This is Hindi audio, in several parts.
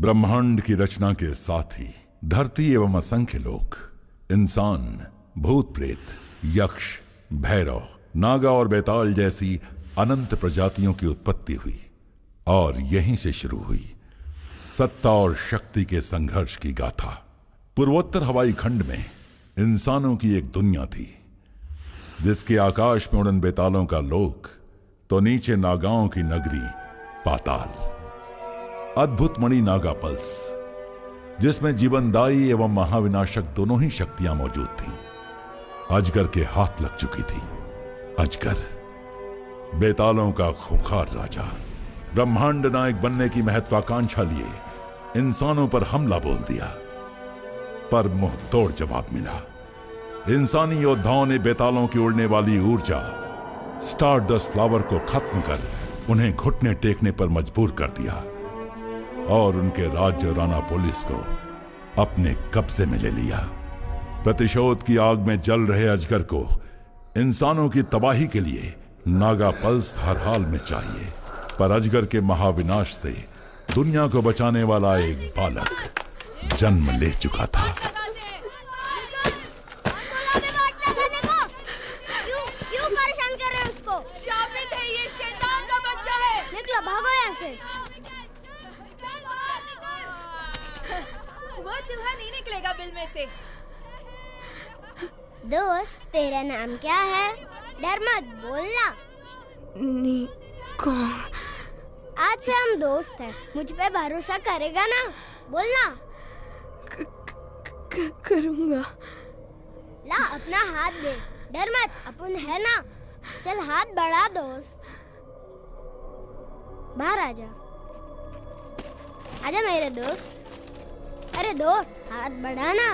ब्रह्मांड की रचना के साथ ही धरती एवं असंख्य लोग, इंसान, भूत प्रेत, यक्ष, भैरव, नागा और बेताल जैसी अनंत प्रजातियों की उत्पत्ति हुई और यहीं से शुरू हुई सत्ता और शक्ति के संघर्ष की गाथा। पूर्वोत्तर हवाई खंड में इंसानों की एक दुनिया थी जिसके आकाश में उड़न बेतालों का लोक, तो नीचे नागाओं की नगरी पाताल। अद्भुत मणि नागा पल्स, जिसमें जीवनदायी एवं महाविनाशक दोनों ही शक्तियां मौजूद थीं, अजगर के हाथ लग चुकी थी। अजगर, बेतालों का खूंखार राजा, ब्रह्मांड नायक बनने की महत्वाकांक्षा लिए इंसानों पर हमला बोल दिया, पर मुंह तोड़ जवाब मिला। इंसानी योद्धाओं ने बेतालों की उड़ने वाली ऊर्जा स्टारडस्ट फ्लावर को खत्म कर उन्हें घुटने टेकने पर मजबूर कर दिया और उनके राज्य राना पुलिस को अपने कब्जे में ले लिया। प्रतिशोध की आग में जल रहे अजगर को इंसानों की तबाही के लिए नागा पल्स हर हाल में चाहिए, पर अजगर के महाविनाश से दुनिया को बचाने वाला एक बालक जन्म ले चुका था। क्यों परेशान कर रहे हैं उसको? शापित है, ये शैतान का बच्चा है। निकलो, भागो यहाँ से। वो चूहा नहीं निकलेगा बिल में से। दोस्त, तेरा नाम क्या है? डर मत, बोलना। निको। आज से हम दोस्त हैं, मुझ पे भरोसा करेगा ना? बोलना। करूँगा। ला अपना हाथ दे, डर मत, अपन है ना। चल हाथ बढ़ा दोस्त। बाहर आजा, आजा मेरे दोस्त। अरे दोस्त, हाथ बढ़ा ना।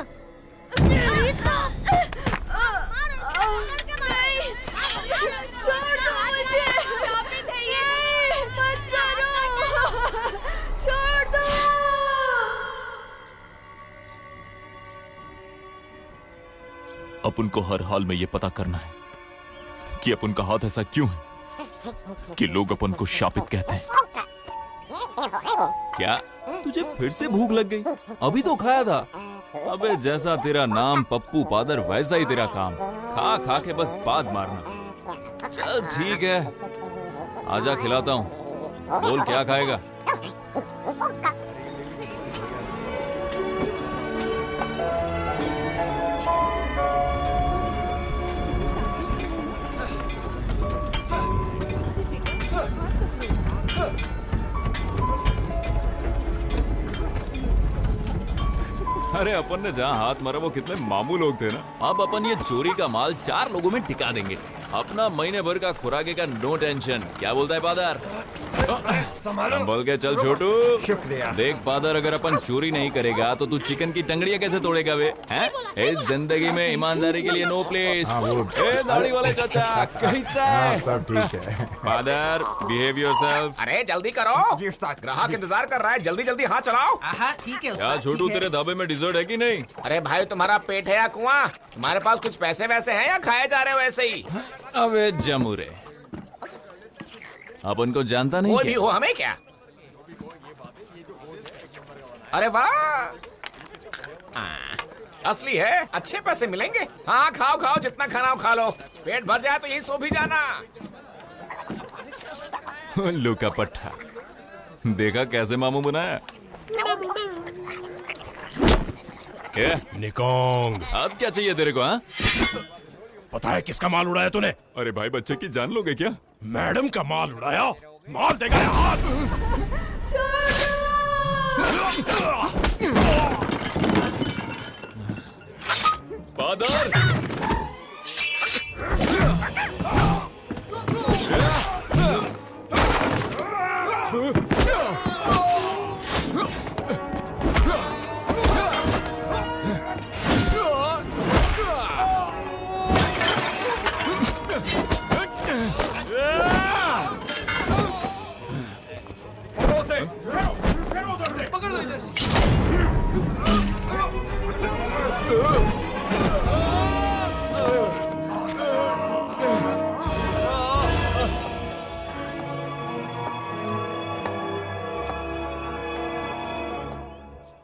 छोड़ दो मुझे। शापित है ये, मत करो। छोड़ दो। अपन को हर हाल में ये पता करना है कि अपन का हाथ ऐसा क्यों है कि लोग अपन को शापित कहते हैं। क्या तुझे फिर से भूख लग गई? अभी तो खाया था। अबे जैसा तेरा नाम पप्पू पादर वैसा ही तेरा काम, खा खा के बस बात मारना। चल ठीक है, आजा खिलाता हूँ। बोल क्या खाएगा? अरे अपन ने जहाँ हाथ मारा वो कितने मामूल लोग थे ना। अब अपन ये चोरी का माल 4 लोगों में टिका देंगे। अपना महीने भर का खुराके का नो टेंशन। क्या बोलता है पादर? संभल के चल छोटू। शुक्रिया। देख पादर, अगर अपन चोरी नहीं करेगा तो तू चिकन की टंगड़ियां कैसे तोड़ेगा बे? हैं? इस जिंदगी में ईमानदारी के लिए नो प्लेस। ए दाढ़ी वाले चाचा, कैसा है? सब ठीक है। पादर, बिहेव योरसेल्फ। अरे जल्दी करो, ग्राहक इंतजार कर रहा है। जल्दी जल्दी हाथ चलाओ। हाँ ठीक है। क्या छोटू, तेरे ढाबे में डिजर्ट है कि नहीं? अरे भाई, तुम्हारा पेट है या कुआं? तुम्हारे पास कुछ पैसे वैसे हैं या खाए जा रहे हो ऐसे ही? अबे जमुरे, अपन को जानता नहीं वो क्या? भी हो हमें क्या? अरे वाह, असली है, अच्छे पैसे मिलेंगे। हाँ खाओ खाओ, जितना खाना हो खा लो। पेट भर जाए तो यहीं सो भी जाना। उल्लू का पट्टा, देखा कैसे मामू बनाया? निकोंग, अब क्या चाहिए तेरे को? हाँ, पता है किसका माल उड़ाया तूने? अरे भाई, बच्चे की जान लोगे क्या? मैडम का माल उड़ाया। माल देगा या हाथ? पादर,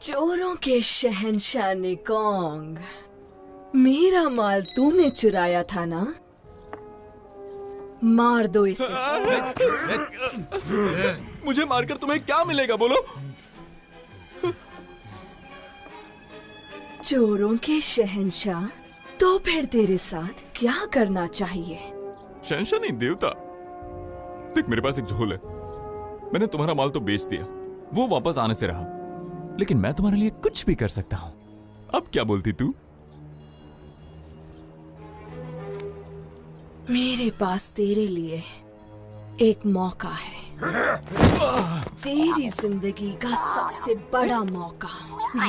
चोरों के शहंशाह निकोंग, मेरा माल तूने चुराया था ना? मार दो इसे। मुझे मारकर तुम्हें क्या मिलेगा बोलो? चोरों के शहंशाह, तो फिर तेरे साथ क्या करना चाहिए? शहंशाह नहीं, देवता। देख, मेरे पास एक झोल है। मैंने तुम्हारा माल तो बेच दिया, वो वापस आने से रहा, लेकिन मैं तुम्हारे लिए कुछ भी कर सकता हूं। अब क्या बोलती तू? मेरे पास तेरे लिए एक मौका है, तेरी जिंदगी का सबसे बड़ा मौका।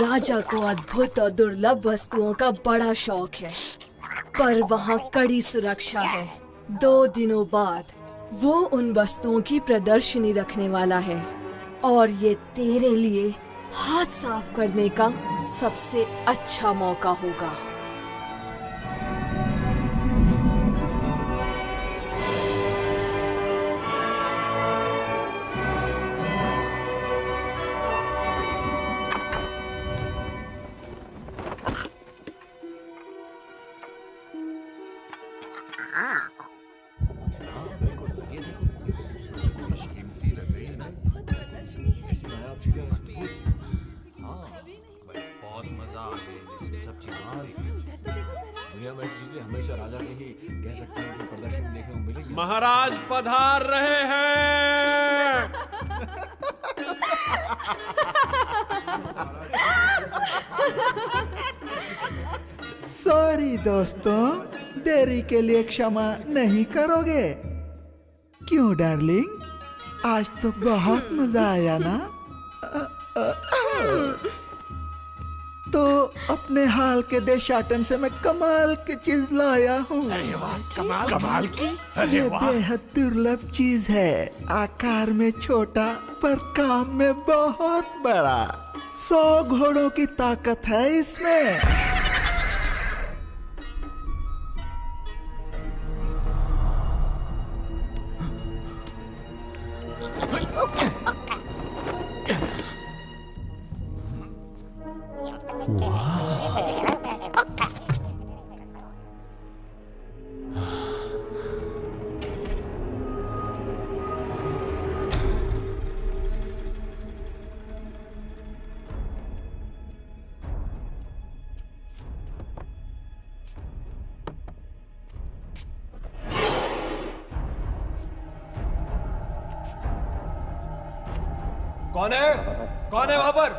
राजा को अद्भुत और दुर्लभ वस्तुओं का बड़ा शौक है, पर वहाँ कड़ी सुरक्षा है। 2 दिनों बाद वो उन वस्तुओं की प्रदर्शनी रखने वाला है, और ये तेरे लिए हाथ साफ करने का सबसे अच्छा मौका होगा। बहुत मजा आ गया सब चीजें। दुनिया में ऐसी चीजें हमेशा राजा के ही कह सकते हैं कि प्रदर्शन देखने को मिलेंगे। महाराज पधार रहे हैं। सॉरी दोस्तों, देरी के लिए क्षमा नहीं करोगे? क्यों डार्लिंग, आज तो बहुत मजा आया ना? तो अपने हाल के देशाटन से मैं कमाल की चीज लाया हूँ। कमाल की? ये बेहद दुर्लभ चीज है, आकार में छोटा पर काम में बहुत बड़ा। 100 घोड़ों की ताकत है इसमें। कौन है? कौन है वहां पर?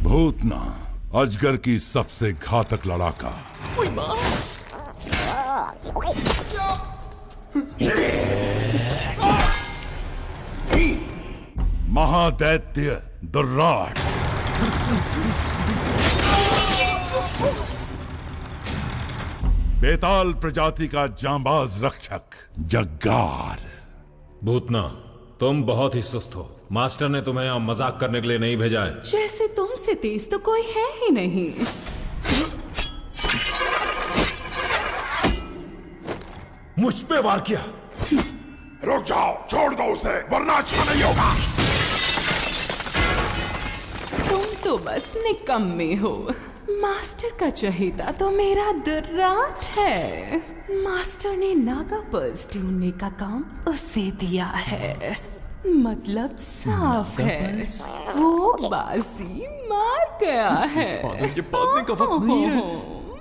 भूतना, अजगर की सबसे घातक लड़ाका। महादैत्य दुर्राट। बेताल प्रजाति का जांबाज रक्षक जग्गार। भूतना, तुम बहुत ही सुस्त हो। मास्टर ने तुम्हें यहाँ मजाक करने के लिए नहीं भेजा है। जैसे तुमसे तेज तो कोई है ही नहीं। मुझ पे वार किया। रुक जाओ, छोड़ दो उसे, वरना अच्छा नहीं होगा। तुम तो बस निकम्मे हो। मास्टर का चहेता तो मेरा दुर्राट है। मास्टर ने नागा पर्स ढूंढने का काम उसे दिया है, मतलब साफ है, वो बाजी मार गया है। ये बात का वक्त नहीं है।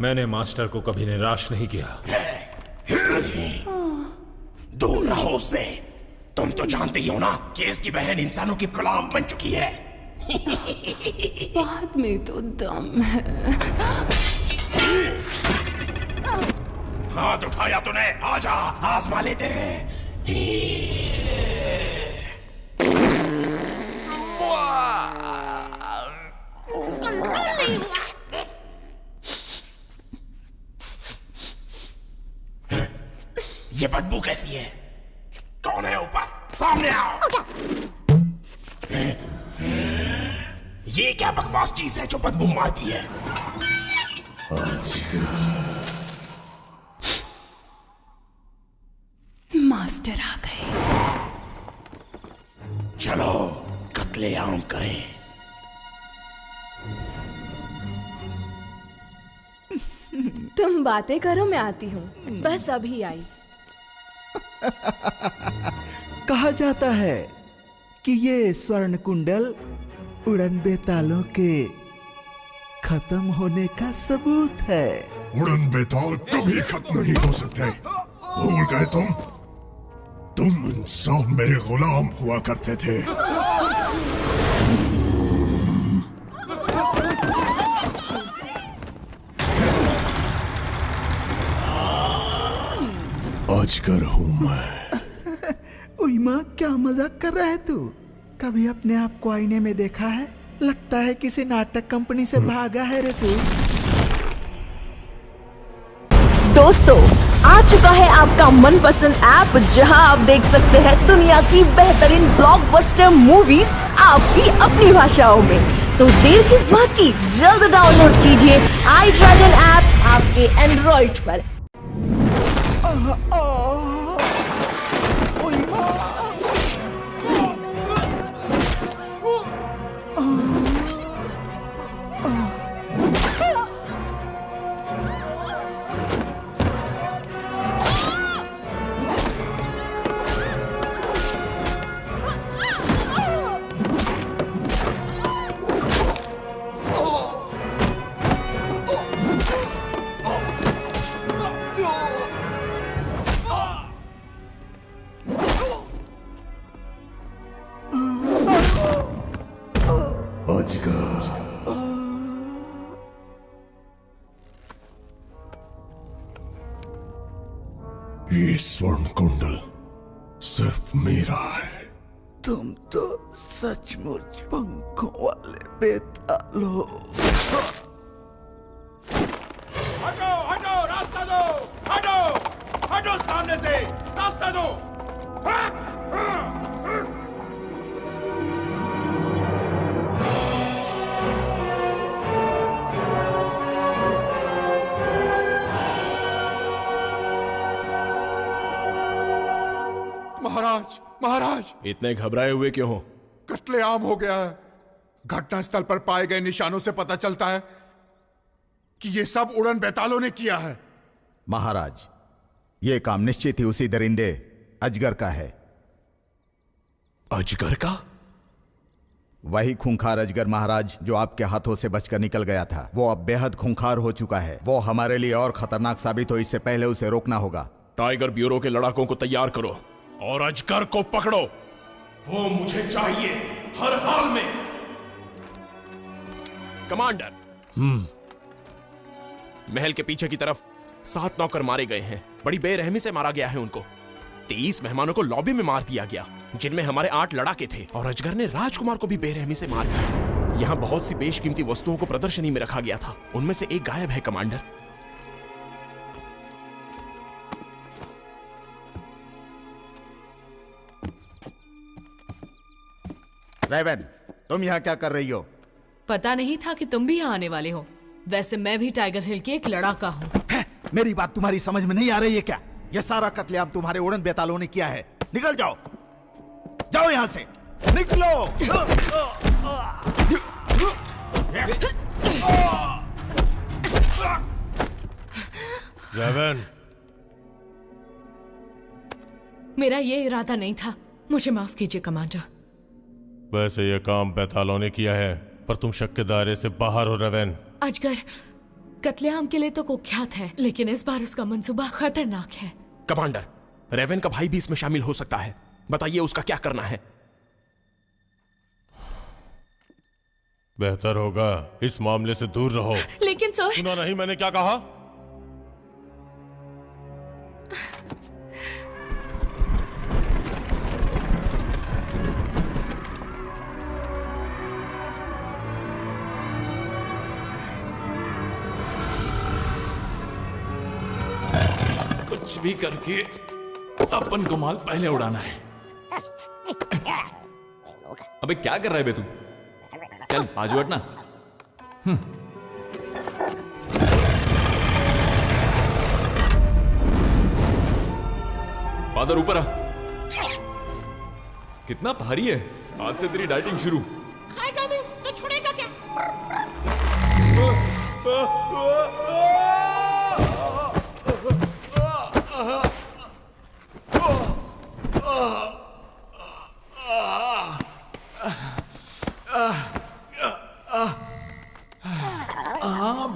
मैंने मास्टर को कभी निराश नहीं किया। दूर रहो उससे। तुम तो जानते ही हो ना कि इसकी बहन इंसानों की गुलाम बन चुकी है। बाद में तो दम है। हाथ उठाया तूने, आजा आजमा लेते हैं। ये बदबू कैसी है? कौन है ऊपर? सामने आओ। ये क्या बकवास चीज है जो बदबू मारती है? मास्टर आ गए। चलो कत्लेआम करें। तुम बातें करो, मैं आती हूँ, बस अभी आई। कहा जाता है कि ये स्वर्ण कुंडल उड़न बेतालों के खत्म होने का सबूत है। उड़न बेताल कभी खत्म नहीं हो सकते। भूल गए तुम इंसान मेरे गुलाम हुआ करते थे। अजगर हूं मैं। उई माँ, क्या मजाक कर रहा है तू? कभी अपने आप को आईने में देखा है? लगता है किसी नाटक कंपनी से भागा है रे तू। दोस्तों, आ चुका है आपका मनपसंद ऐप, जहां आप देख सकते हैं दुनिया की बेहतरीन ब्लॉकबस्टर मूवीज आपकी अपनी भाषाओं में। तो देर किस बात की, जल्द डाउनलोड कीजिए आई ड्रैगन ऐप आपके एंड्रॉइड पर। ये स्वर्ण कुंडल सिर्फ मेरा है। तुम तो सचमुच पंखों वाले बेताल हो। हटो हटो, रास्ता दो। हटो हटो, सामने से रास्ता दो। महाराज, महाराज, इतने घबराए हुए क्यों हो? कत्लेआम हो गया है। घटनास्थल पर पाए गए निशानों से पता चलता है कि ये सब उड़न बेतालों ने किया है। महाराज, ये काम निश्चित ही उसी दरिंदे अजगर का है। अजगर का? वही खूंखार अजगर महाराज, जो आपके हाथों से बचकर निकल गया था, वो अब बेहद खूंखार हो चुका है। वो हमारे लिए और खतरनाक साबित हो, इससे पहले उसे रोकना होगा। टाइगर ब्यूरो के लड़ाकों को तैयार करो और अजगर को पकड़ो। वो मुझे चाहिए, हर हाल में। कमांडर, महल के पीछे की तरफ 7 नौकर मारे गए हैं। बड़ी बेरहमी से मारा गया है उनको। 23 मेहमानों को लॉबी में मार दिया गया, जिनमें हमारे 8 लड़ाके थे, और अजगर ने राजकुमार को भी बेरहमी से मार दिया। यहाँ बहुत सी बेशकीमती वस्तुओं को प्रदर्शनी में रखा गया था, उनमें से एक गायब है कमांडर। रेवन, तुम यहाँ क्या कर रही हो? पता नहीं था कि तुम भी यहाँ आने वाले हो। वैसे मैं भी टाइगर हिल की एक लड़ाका हूँ। मेरी बात तुम्हारी समझ में नहीं आ रही है क्या? यह सारा कत्लेआम तुम्हारे उड़न बेतालों ने किया है। निकल जाओ, जाओ यहाँ से, निकलो। रेवन, मेरा ये इरादा नहीं था, मुझे माफ कीजिए कमांडर। वैसे यह काम बेतालों ने किया है, पर तुम शक के दायरे से बाहर हो रेवन। अजगर कत्लेआम के लिए तो कुख्यात है, लेकिन इस बार उसका मंसूबा खतरनाक है। कमांडर, रेवन का भाई भी इसमें शामिल हो सकता है। बताइए उसका क्या करना है? बेहतर होगा इस मामले से दूर रहो। लेकिन सर, सुना नहीं मैंने क्या कहा? कुछ भी करके अपन को माल पहले उड़ाना है। अबे क्या कर रहा है बे तू? चल बाजू हटना। पादर ऊपर आ। कितना भारी है। आज से तेरी डाइटिंग शुरू। खाएगा नहीं तो छोड़ेगा क्या?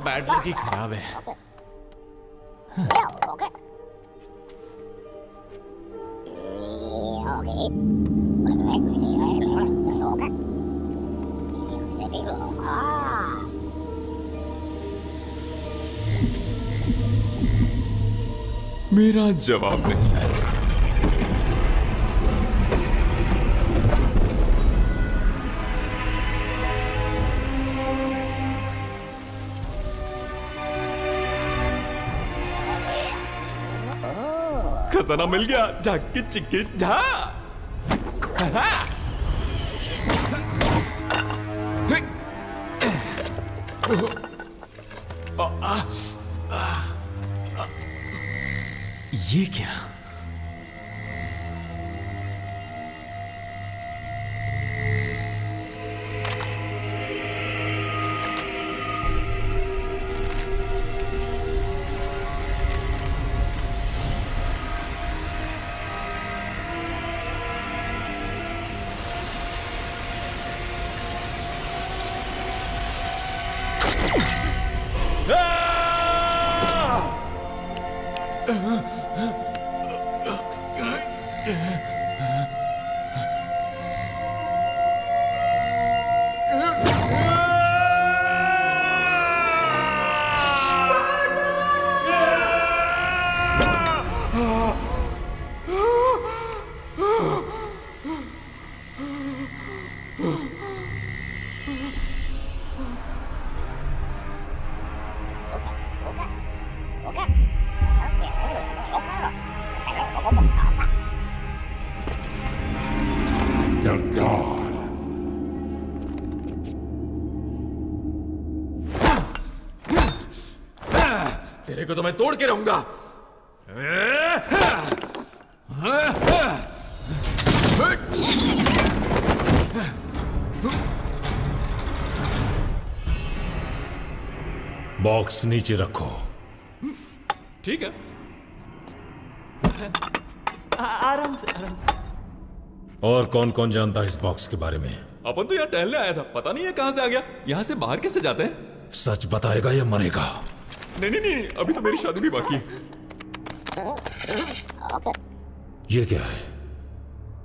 बैड लक ही खराब है। मेरा जवाब नहीं। खजाना मिल गया। ढक्की चिक्की ढा। ये क्या? तेरे को तो मैं तोड़ के रहूंगा। बॉक्स नीचे रखो। ठीक है। आराम से आराम से। और कौन कौन जानता है इस बॉक्स के बारे में? अपन तो यहाँ टहलने आया था, पता नहीं है कहां से आ गया। यहाँ से बाहर कैसे जाते हैं? सच बताएगा या मरेगा? नहीं नहीं नहीं, अभी तो मेरी शादी भी बाकी है। ये क्या है?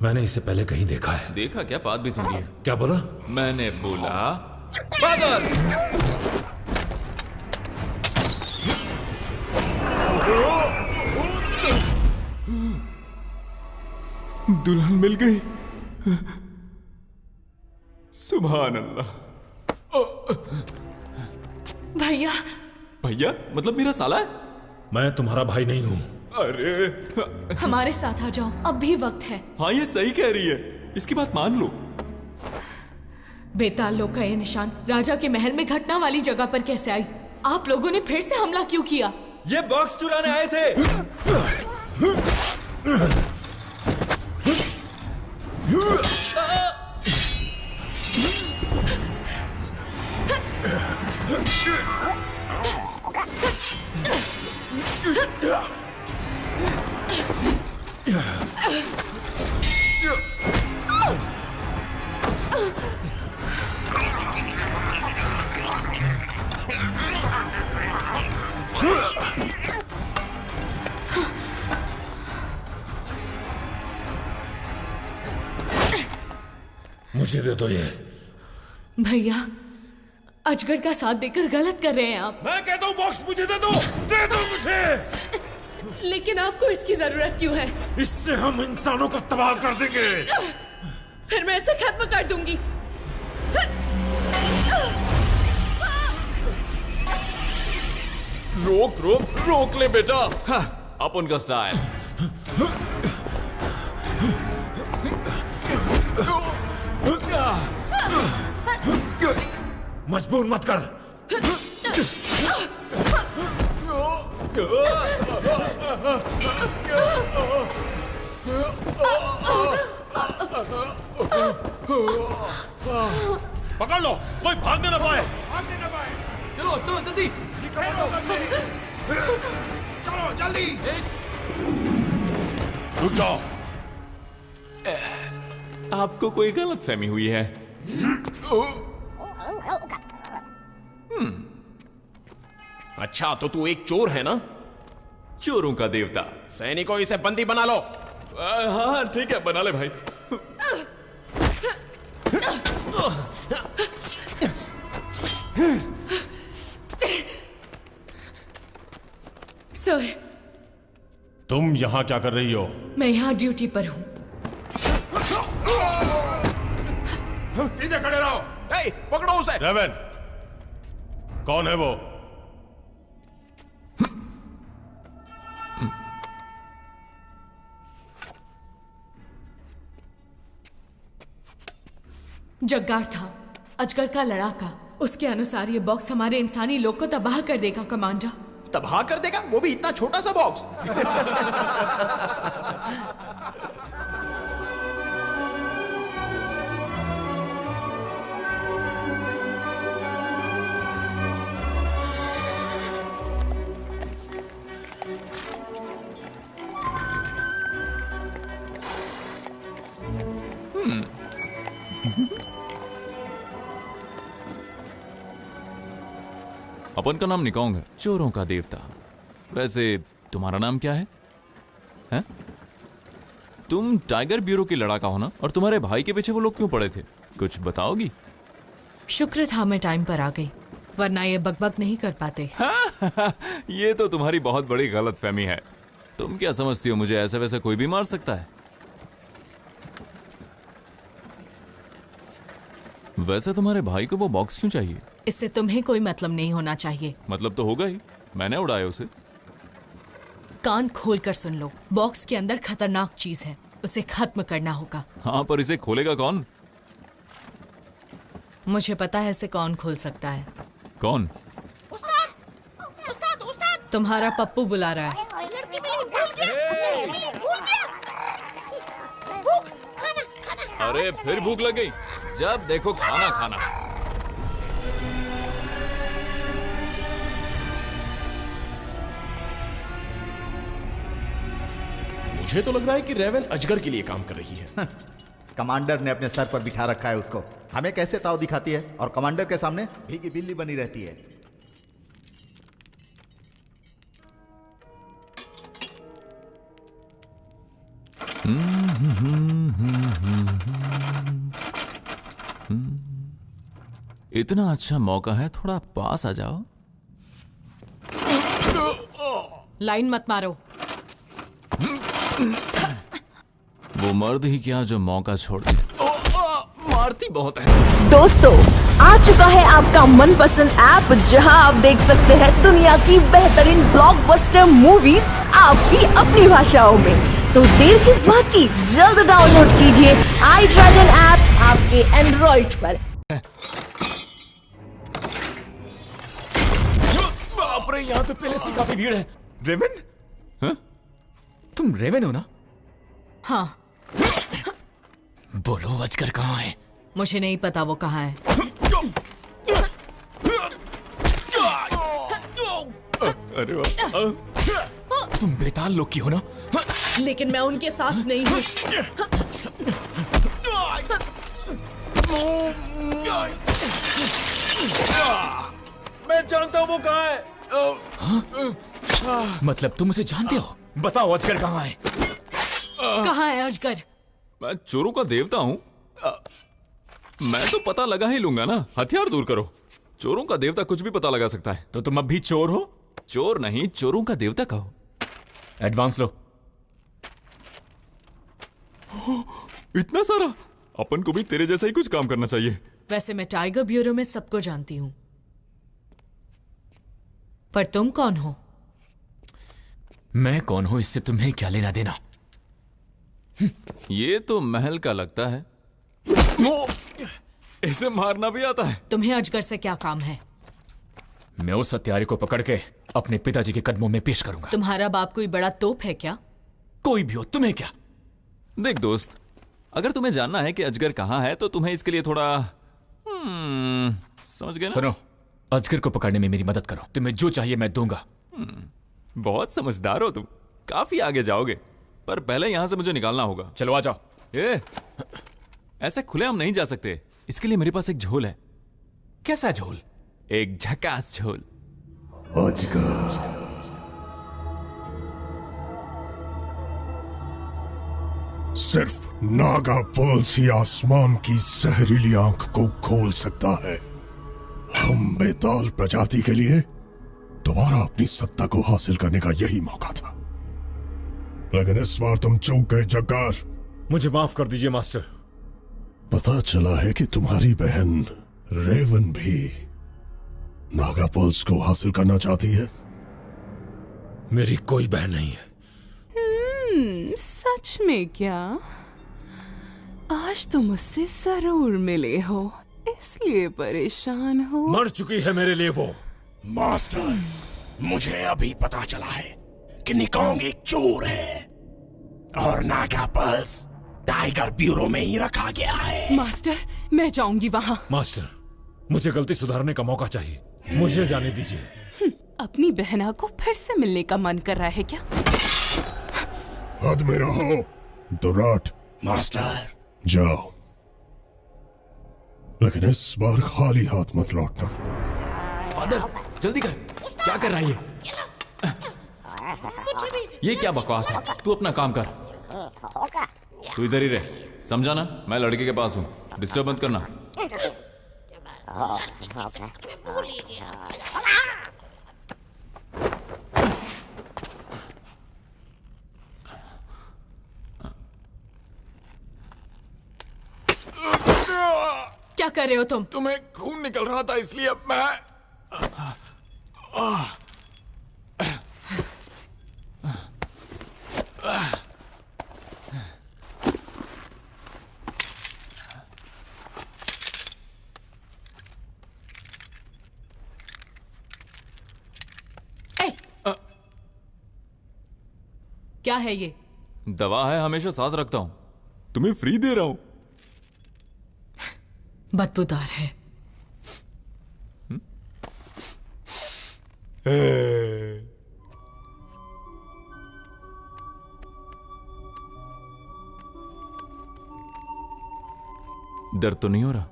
मैंने इसे पहले कहीं देखा है। देखा क्या? बात भी सुनी है। क्या बोला? मैंने बोला बादल। दुल्हन मिल गई। सुभान अल्लाह। भैया। भैया मतलब मेरा साला है? मैं तुम्हारा भाई नहीं हूं। अरे हमारे साथ आ जाओ, अब भी वक्त है। हाँ ये सही कह रही है, इसकी बात मान लो। बेताल लोग का ये निशान राजा के महल में घटना वाली जगह पर कैसे आई? आप लोगों ने फिर से हमला क्यों किया? ये बॉक्स चुराने आए थे। मुझे दे दो ये। भैया, अजगर का साथ देकर गलत कर रहे हैं आप। मैं कहता हूँ बॉक्स मुझे दे दो मुझे। लेकिन आपको इसकी जरूरत क्यों है? इससे हम इंसानों को तबाह कर देंगे। फिर मैं इसे खत्म कर दूंगी। रोक रोक रोक ले बेटा। हाँ, अपन का स्टाइल। मजबूर मत कर। पकड़ लो, कोई भागने ना पाए। चलो चलो जल्दी। चलो जल्दी। रुक जाओ। आपको कोई गलतफहमी हुई है। अच्छा, तो तू एक चोर है ना? चोरों का देवता। सैनिकों, इसे बंदी बना लो। हाँ ठीक है, बना ले भाई। सर, तुम यहाँ क्या कर रही हो? मैं यहाँ ड्यूटी पर हूँ। सीधे खड़े रहो। ए, पकड़ो उसे। रेवन, कौन है वो? जग्गार था, अजगर का लड़ाका। उसके अनुसार ये बॉक्स हमारे इंसानी लोग को तबाह कर देगा कमांडर। तबाह कर देगा? वो भी इतना छोटा सा बॉक्स? अपन का नाम निकाउंग है, चोरों का देवता। वैसे तुम्हारा नाम क्या है? हैं? तुम टाइगर ब्यूरो की लड़ाका हो ना? और तुम्हारे भाई के पीछे वो लोग क्यों पड़े थे? कुछ बताओगी? शुक्र था मैं टाइम पर आ गई, वरना ये बकबक नहीं कर पाते। ये तो तुम्हारी बहुत बड़ी गलतफहमी है। तुम क्या समझती हो मुझे ऐसा वैसा कोई भी मार सकता है? वैसे तुम्हारे भाई को वो बॉक्स क्यों चाहिए? इससे तुम्हें कोई मतलब नहीं होना चाहिए। मतलब तो होगा ही, मैंने उड़ाया उसे। कान खोल कर सुन लो, बॉक्स के अंदर खतरनाक चीज है, उसे खत्म करना होगा। हाँ, पर इसे खोलेगा कौन? मुझे पता है इसे कौन खोल सकता है। कौन? उस्ताद, उस्ताद, उस्ताद। तुम्हारा पप्पू बुला रहा है। लड़की मिली, भूल गया, भूल गया। भूख, खाना, खाना। अरे फिर भूख लग गई? जब देखो खाना खाना। मुझे तो लग रहा है कि रेवन अजगर के लिए काम कर रही है। कमांडर ने अपने सर पर बिठा रखा है उसको। हमें कैसे ताव दिखाती है और कमांडर के सामने भीगी बिल्ली बनी रहती है। इतना अच्छा मौका है, थोड़ा पास आ जाओ। लाइन मत मारो। वो मर्द ही क्या जो मौका छोड़ दे। मारती बहुत है। दोस्तों, आ चुका है आपका मनपसंद ऐप, जहां आप देख सकते हैं दुनिया की बेहतरीन ब्लॉकबस्टर मूवीज आपकी अपनी भाषाओं में। तो देर किस बात की, जल्द डाउनलोड कीजिए आई ड्रैगन ऐप आपके एंड्रॉइड पर। बाप रे, यहाँ तो पहले से काफी भीड़ है। रेवन? हाँ? तुम रेवन हो ना? हाँ। बोलो, अजगर कहाँ है? मुझे नहीं पता वो कहाँ है। अरे वाह। तुम बेताल लोग की हो ना? लेकिन मैं उनके साथ नहीं हूँ। मैं जानता हूँ वो कहाँ है। मतलब तुम उसे जानते हो? बताओ अजगर कहाँ है? कहाँ है अजगर? मैं चोरों का देवता हूँ। मैं तो पता लगा ही लूंगा ना। हथियार दूर करो। चोरों का देवता कुछ भी पता लगा सकता है। तो तुम अब भी चोर हो? चोर नहीं, चोरों का देवता कहो। एडवांस लो। इतना सारा? अपन को भी तेरे जैसा ही कुछ काम करना चाहिए। वैसे मैं टाइगर ब्यूरो में सबको जानती हूँ, पर तुम कौन हो? मैं कौन हूं इससे तुम्हें क्या लेना देना? ये तो महल का लगता है। इसे मारना भी आता है। तुम्हें अजगर से क्या काम है? मैं उस हत्यारे को पकड़ के अपने पिताजी के कदमों में पेश करूंगा। तुम्हारा बाप कोई बड़ा तोप है क्या? कोई भी हो, तुम्हें क्या? देख दोस्त, अगर तुम्हें जानना है कि अजगर कहाँ है तो तुम्हें इसके लिए थोड़ा समझ गए ना? सुनो, अजगर को पकड़ने में मेरी मदद करो। तुम्हें जो चाहिए मैं दूंगा। बहुत समझदार हो तुम, काफी आगे जाओगे, पर पहले यहां से मुझे निकालना होगा। चलो आ जाओ। ऐसे खुले हम नहीं जा सकते, इसके लिए मेरे पास एक झोल है। कैसा झोल? एक झकास झोल। अजगर सिर्फ नागा पल्स ही आसमान की जहरीली आंख को खोल सकता है। हम बेताल प्रजाति के लिए दोबारा अपनी सत्ता को हासिल करने का यही मौका था, लेकिन इस बार तुम चूक गए जग्गार। मुझे माफ कर दीजिए मास्टर। पता चला है कि तुम्हारी बहन रेवन भी नागा पल्स को हासिल करना चाहती है। मेरी कोई बहन नहीं है। सच में क्या? आज तुम मुझसे जरूर मिले हो, इसलिए परेशान हो। मर चुकी है मेरे लिए वो। मास्टर, मुझे अभी पता चला है कि निकोंग एक चोर है और नागा पल्स टाइगर ब्यूरो में ही रखा गया है। मास्टर, मैं जाऊंगी वहां। मास्टर, मुझे गलती सुधारने का मौका चाहिए, मुझे जाने दीजिए। अपनी बहना को फिर से मिलने का मन कर रहा है क्या? हद में रहो दुराट। मास्टर, जाओ, लेकिन इस बार खाली हाथ मत लौटना। फादर, जल्दी कर। क्या कर रहा है ये क्या बकवास है? तू अपना काम कर। तू इधर ही रह, समझा ना? मैं लड़के के पास हूँ, डिस्टर्ब मत करना। क्या कर रहे हो तुम? तुम्हें खून निकल रहा था इसलिए अब मैं क्या है ये? दवा है, हमेशा साथ रखता हूं, तुम्हें फ्री दे रहा हूं। बदबूदार है। दर्द तो नहीं हो रहा?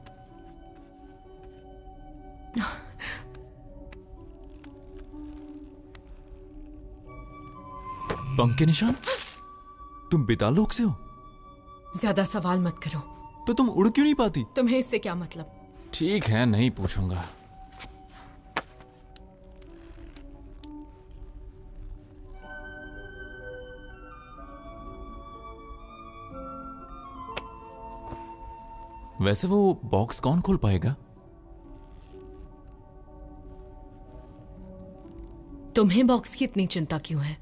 पंख के निशान? तुम बेताल लोक से हो? ज्यादा सवाल मत करो। तो तुम उड़ क्यों नहीं पाती? तुम्हें इससे क्या मतलब? ठीक है, नहीं पूछूंगा। वैसे वो बॉक्स कौन खोल पाएगा? तुम्हें बॉक्स की इतनी चिंता क्यों है?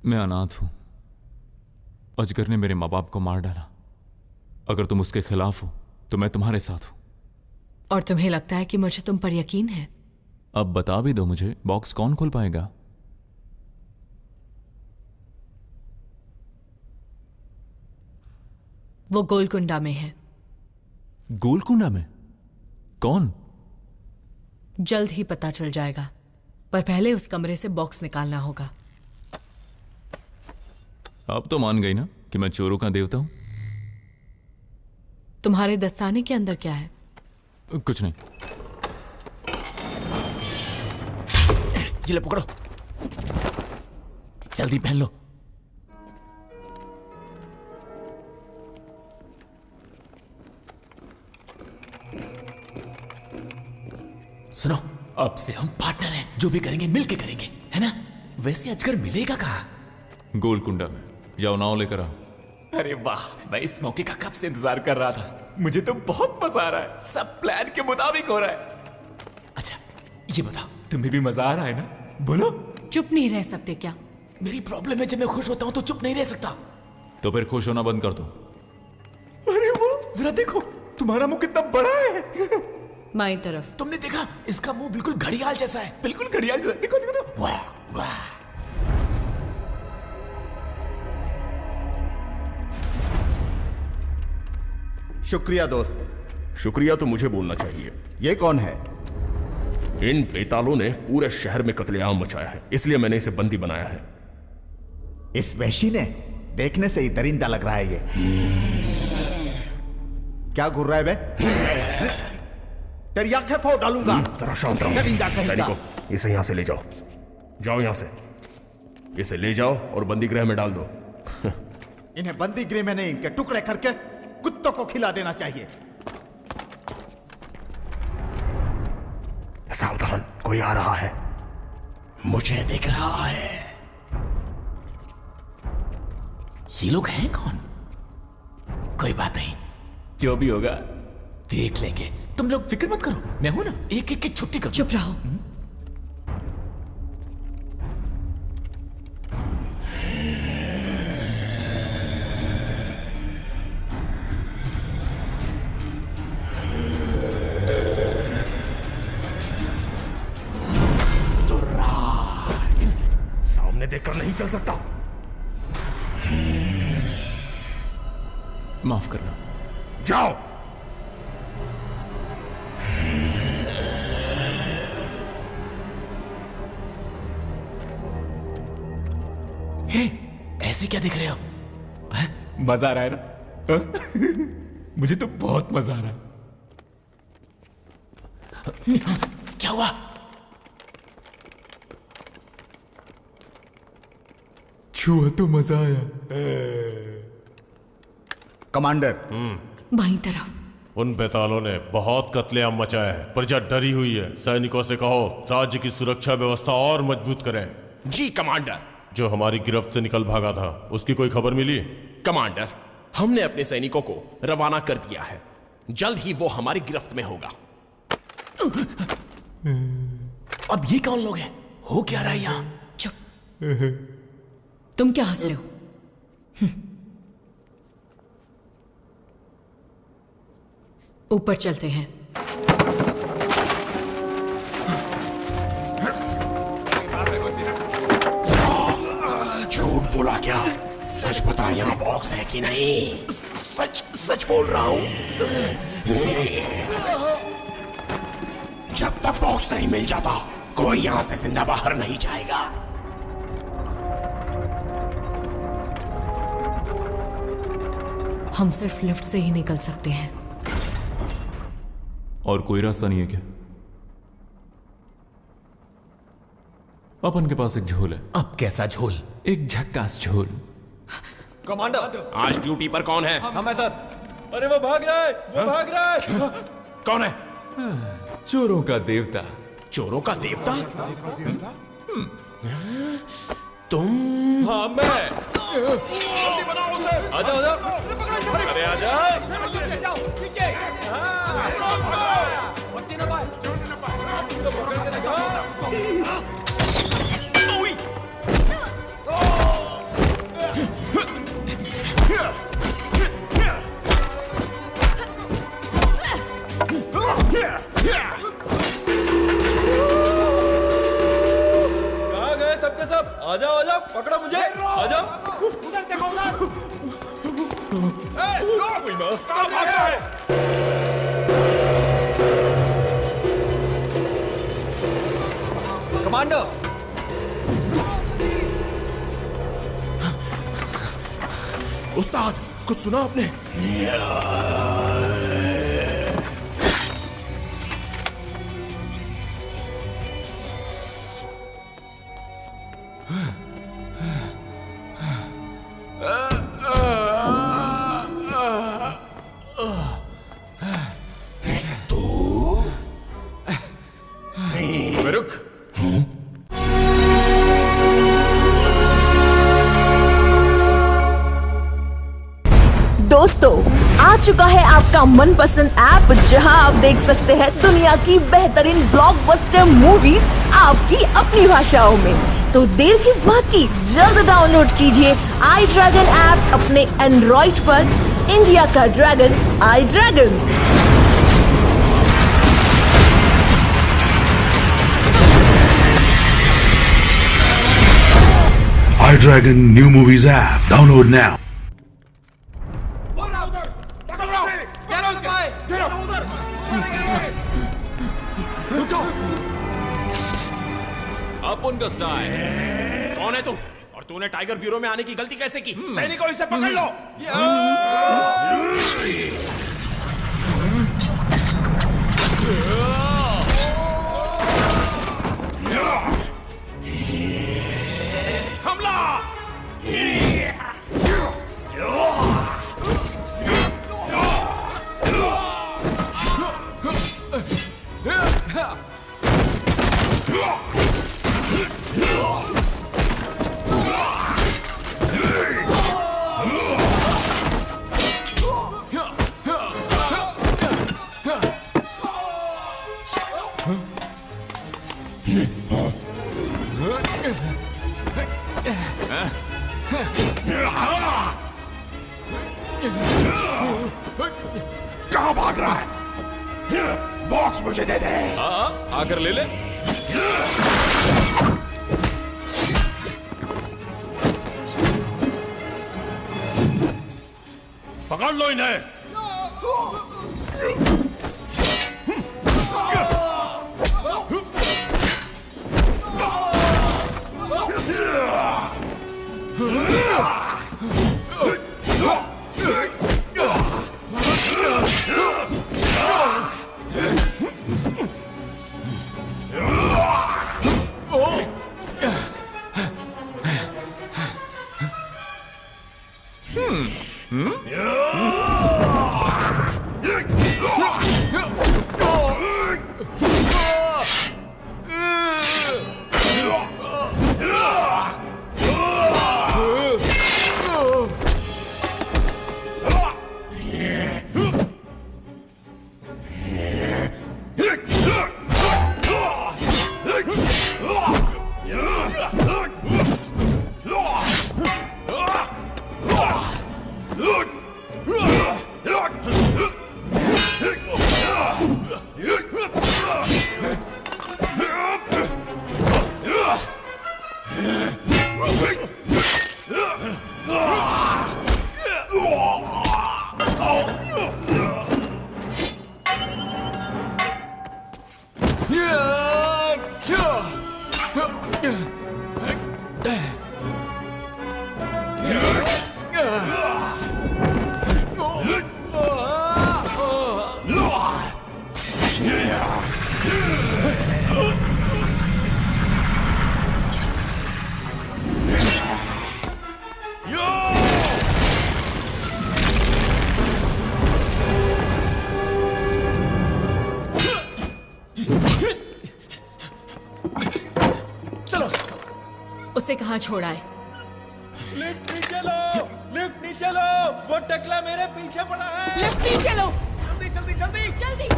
मैं अनाथ हूं। अजगर ने मेरे माँ बाप को मार डाला। अगर तुम उसके खिलाफ हो तो मैं तुम्हारे साथ हूं। और तुम्हें लगता है कि मुझे तुम पर यकीन है? अब बता भी दो मुझे, बॉक्स कौन खोल पाएगा? वो गोलकुंडा में है। गोलकुंडा में? कौन? जल्द ही पता चल जाएगा, पर पहले उस कमरे से बॉक्स निकालना होगा। अब तो मान गई ना कि मैं चोरों का देवता हूं? तुम्हारे दस्ताने के अंदर क्या है? कुछ नहीं। ये ले पकड़ो, जल्दी पहन लो। सुनो, अब से हम पार्टनर हैं, जो भी करेंगे मिलके करेंगे, है ना? वैसे अजगर मिलेगा कहाँ? गोलकुंडा में। जाओ, नाव लेकर आओ। अरे वाह, मैं इस मौके का कब से इंतजार कर रहा था। मुझे तो बहुत मजा आ रहा है, सब प्लान के मुताबिक हो रहा है। अच्छा, ये बताओ, तुम्हें भी मजा आ रहा है ना? बोलो। चुप नहीं रह सकते क्या? मेरी प्रॉब्लम है, जब मैं खुश होता हूँ तो चुप नहीं रह सकता। तो फिर खुश होना बंद कर दो। अरे वो, जरा देखो, तुम्हारा मुंह कितना बड़ा है। बाईं तरफ। तुमने देखा? इसका मुंह बिल्कुल घड़ियाल जैसा है, बिल्कुल घड़ियाल जैसा। देखो देखो, वाह वाह। शुक्रिया दोस्त। शुक्रिया तो मुझे बोलना चाहिए। ये कौन है? इन बेतालों ने पूरे शहर में कत्लेआम मचाया है, इसलिए मैंने इसे बंदी बनाया है। इस वैशी ने? देखने से ही दरिंदा लग रहा है ये। क्या घूर रहा है बे? तेरी आंखें फोड़ डालूंगा। जरा शांत रहो। दरिंदा कहीं का। सैनिकों, इसे यहां से ले जाओ। जाओ यहां से। इसे ले जाओ और बंदी गृह में डाल दो। इन्हें बंदी गृह में नहीं, इनके टुकड़े करके कुत्तों को खिला देना चाहिए। सावधान, कोई आ रहा है। मुझे दिख रहा है। ये लोग हैं कौन? कोई बात नहीं, जो भी होगा देख लेंगे। तुम लोग फिक्र मत करो, मैं हूं ना, एक एक की छुट्टी कर। चुप रहो। सामने देखकर नहीं चल सकता। माफ करना। जाओ। हे, ऐसे क्या दिख रहे हो? मजा आ रहा है ना? मुझे तो बहुत मजा आ रहा है। क्या हुआ? छुआ तो मजा आया। कमांडर। बाईं तरफ। उन बेतालों ने बहुत कत्लेआम मचाया है, प्रजा डरी हुई है। सैनिकों से कहो राज्य की सुरक्षा व्यवस्था और मजबूत करें। जी कमांडर। जो हमारी गिरफ्त से निकल भागा था, उसकी कोई खबर मिली? कमांडर, हमने अपने सैनिकों को रवाना कर दिया है। जल्द ही वो हमारी गिरफ्त में होगा। अब ये कौन लोग हैं? हो क्या रहा है यहाँ? चुप। तुम क्या हंस रहे हो? ऊपर चलते हैं। झूठ बोला क्या? सच बता, यहाँ बॉक्स है कि नहीं? सच सच बोल रहा हूँ। जब तक बॉक्स नहीं मिल जाता, कोई यहाँ से जिंदा बाहर नहीं जाएगा। हम सिर्फ लिफ्ट से ही निकल सकते हैं। और कोई रास्ता नहीं है क्या? अपन के पास एक झोल है। अब कैसा झोल? एक झक्कास झोल। कमांडर, आज ड्यूटी पर कौन है? हम है सर। अरे वो भाग रहा है, वो भाग रहा है। कौन है? चोरों का देवता। चोरों का देवता? तुम? हाँ मैं। जल्दी बनाओ उसे। आजा आजा। अरे आजा। बत्ती ना पाए। कहाँ गए सबके सब? आजा आजा, पकड़ो मुझे। आजा। उधर देखो उधर। कोई माँ। कहाँ भाग रहा है? कमांडर। उस्ताद, कुछ सुना आपने? रुक। दोस्तों, आ चुका है आपका मनपसंद ऐप, जहां आप देख सकते हैं दुनिया की बेहतरीन ब्लॉकबस्टर मूवीज आपकी अपनी भाषाओं में। तो देर किस बात की, जल्द डाउनलोड कीजिए आई ड्रैगन ऐप अपने एंड्रॉइड पर। इंडिया का dragon, iDragon. iDragon New Movies app. Download now. अपन का स्टाइल। कौन है तू और तूने टाइगर ब्यूरो में आने की गलती कैसे की? सैनिकों, इसे पकड़ लो। हमला! कहाँ भाग रहा है? बॉक्स मुझे दे दे। हाँ, आकर ले ले। पकड़ लो इन्हें। उसे कहाँ छोड़ा है? लिफ्ट नीचे लो, लिफ्ट नीचे लो, वो टकला मेरे पीछे पड़ा है। लिफ्ट नीचे लो, जल्दी जल्दी जल्दी जल्दी।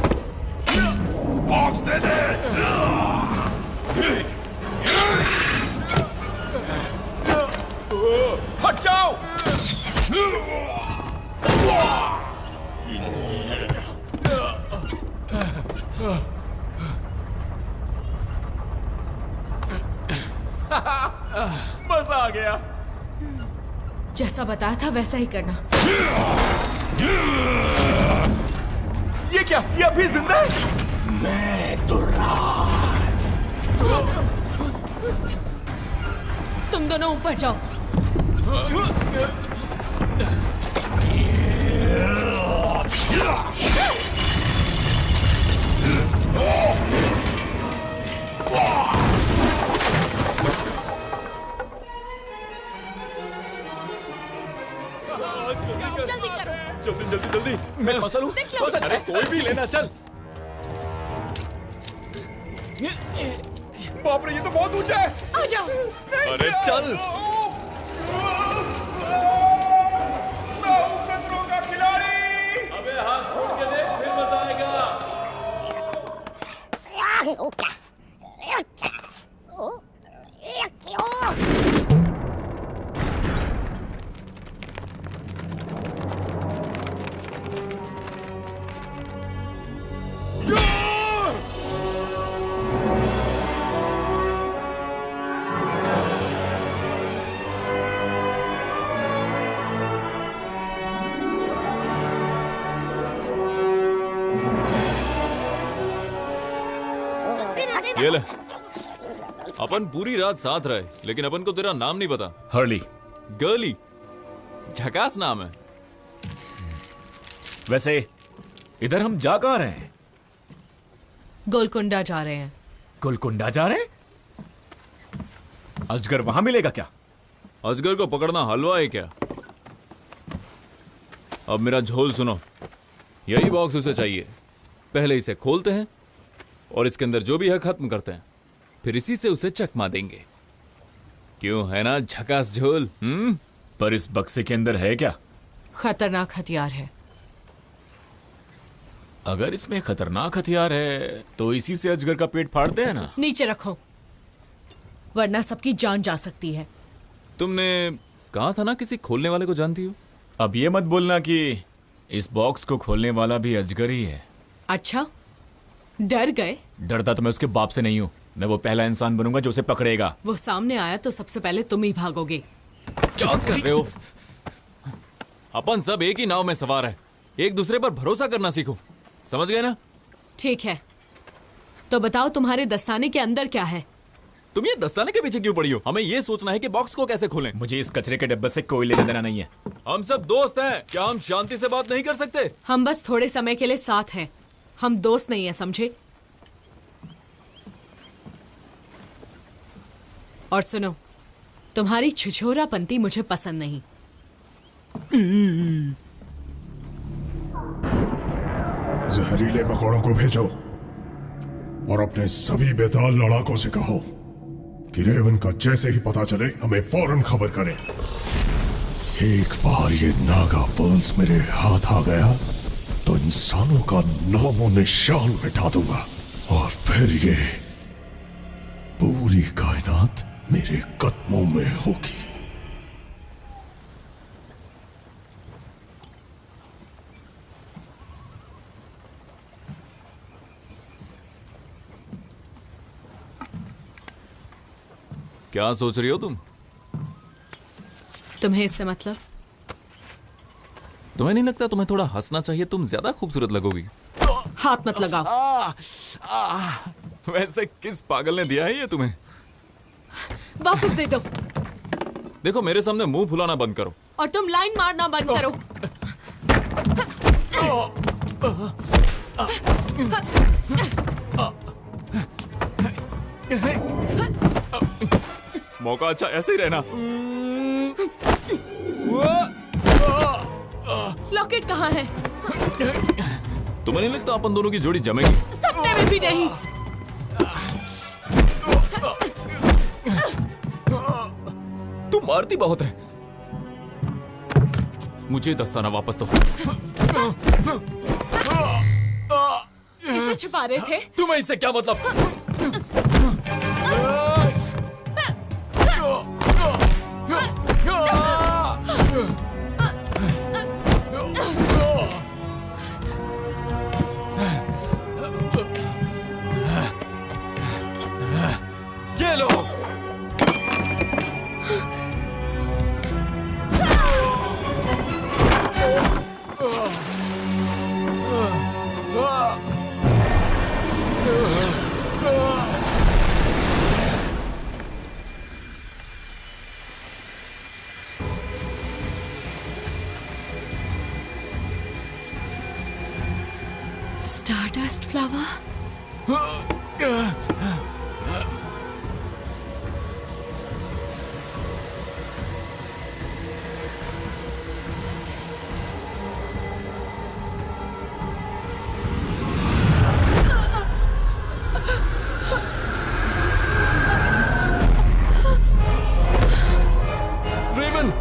बॉक्स दे दे। हट जाओ। मजा आ गया। जैसा बताया था वैसा ही करना। ये क्या? ये अभी जिंदा है? मैं दुर्रान। तुम दोनों ऊपर जाओ। जल्दी करो। जल्दी जल्दी जल्दी। मैं कौशल हूँ। अरे कोई भी लेना, चल। बाप रे, ये तो बहुत ऊंचा है। आ जाओ। अरे चल। खतरों का खिलाड़ी। अबे हाथ छोड़ के देख, फिर मजा आएगा। ये ले। अपन पूरी रात साथ रहे, लेकिन अपन को तेरा नाम नहीं पता। हर्ली। गर्ली, झकास नाम है। वैसे इधर हम जा कहाँ रहे हैं? गोलकुंडा जा रहे हैं। गोलकुंडा जा रहे हैं? अजगर वहां मिलेगा क्या? अजगर को पकड़ना हलवा है क्या? अब मेरा झोल सुनो, यही बॉक्स उसे चाहिए। पहले इसे खोलते हैं और इसके अंदर जो भी है खत्म करते हैं, फिर इसी से उसे चकमा देंगे। क्यों, है ना झकास झोल? पर इस बक्से के अंदर है क्या? खतरनाक हथियार है। अगर इसमें खतरनाक हथियार है तो इसी से अजगर का पेट फाड़ते हैं ना। नीचे रखो, वरना सबकी जान जा सकती है। तुमने कहा था ना किसी खोलने वाले को जानती हो। अब ये मत बोलना कि इस बॉक्स को खोलने वाला भी अजगर ही है। अच्छा, डर गए? डरता तो मैं उसके बाप से नहीं हूँ। मैं वो पहला इंसान बनूंगा जो उसे पकड़ेगा। वो सामने आया तो सबसे पहले तुम ही भागोगे। क्या कर रहे हो? अपन सब एक ही नाव में सवार है, एक दूसरे पर भरोसा करना सीखो, समझ गए ना? ठीक है, तो बताओ तुम्हारे दस्ताने के अंदर क्या है? तुम ये दस्ताने के पीछे क्यों पड़ी हो? हमें ये सोचना है कि बॉक्स को कैसे खोलें। मुझे इस कचरे के डब्बे से कोई लेना देना नहीं है। हम सब दोस्त हैं, क्या हम शांति से बात नहीं कर सकते? हम बस थोड़े समय के लिए साथ हैं, हम दोस्त नहीं है, समझे? और सुनो, तुम्हारी छिछोरापंती मुझे पसंद नहीं। जहरीले मकोड़ों को भेजो और अपने सभी बेताल लड़ाकों से कहो कि रेवन का जैसे ही पता चले हमें फौरन खबर करें। एक बार ये नागा पर्ल्स मेरे हाथ आ गया तो इंसानों का नामो निशान मिटा दूंगा और फिर ये पूरी कायनात मेरे कदमों में होगी। क्या सोच रही हो तुम? तुम्हें इससे मतलब? तुम्हें नहीं लगता तुम्हें थोड़ा हंसना चाहिए? तुम ज्यादा खूबसूरत लगोगी। हाथ मत लगाओ। वैसे किस पागल ने दिया है ये तुम्हें? वापस दे दो। देखो, मेरे सामने मुंह फुलाना बंद करो। और तुम लाइन मारना बंद करो। मौका अच्छा, ऐसे ही रहना। लॉकेट कहाँ है? तुम्हें नहीं लगता अपन दोनों की जोड़ी जमेगी? सपने में भी नहीं। तुम मारती बहुत है। मुझे दस्ताना वापस दो। इसे छिपा रहे थे? तुम्हें इससे क्या मतलब? ये लो। Stardust flower? रेवन,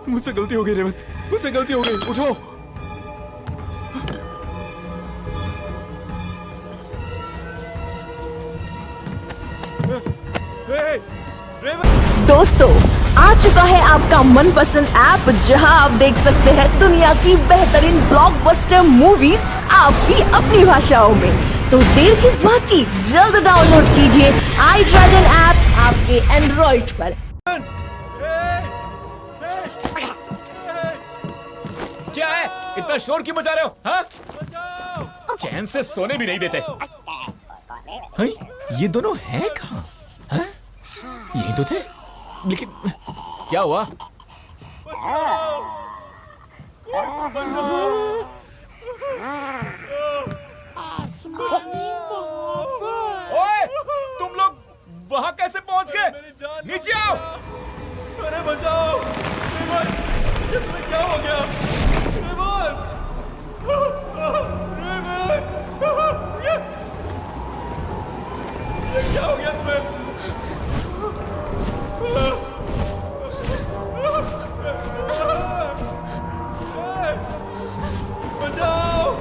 मुझसे गलती हो गई रेवन, मुझसे गलती हो गई। उठो। दोस्तों, आ चुका है आपका मनपसंद ऐप जहां आप देख सकते हैं दुनिया की बेहतरीन ब्लॉकबस्टर मूवीज आपकी अपनी भाषाओं में। तो देर किस बात की, जल्द डाउनलोड कीजिए आई ड्रैगन ऐप आपके एंड्रॉइड पर। क्या है, इतना शोर क्यों मचा रहे हो? हाँ? चैन से सोने भी नहीं देते। हैं? ये दोनों हैं कहाँ? हैं? यही तो थे, लेकिन क्या हुआ? ओए, तुम लोग वहां कैसे पहुंच गए? नीचे आओ। अरे बचाओ, ये तुम्हें क्या हो गया? ये क्या हो गया तुम्हें? बचाओ,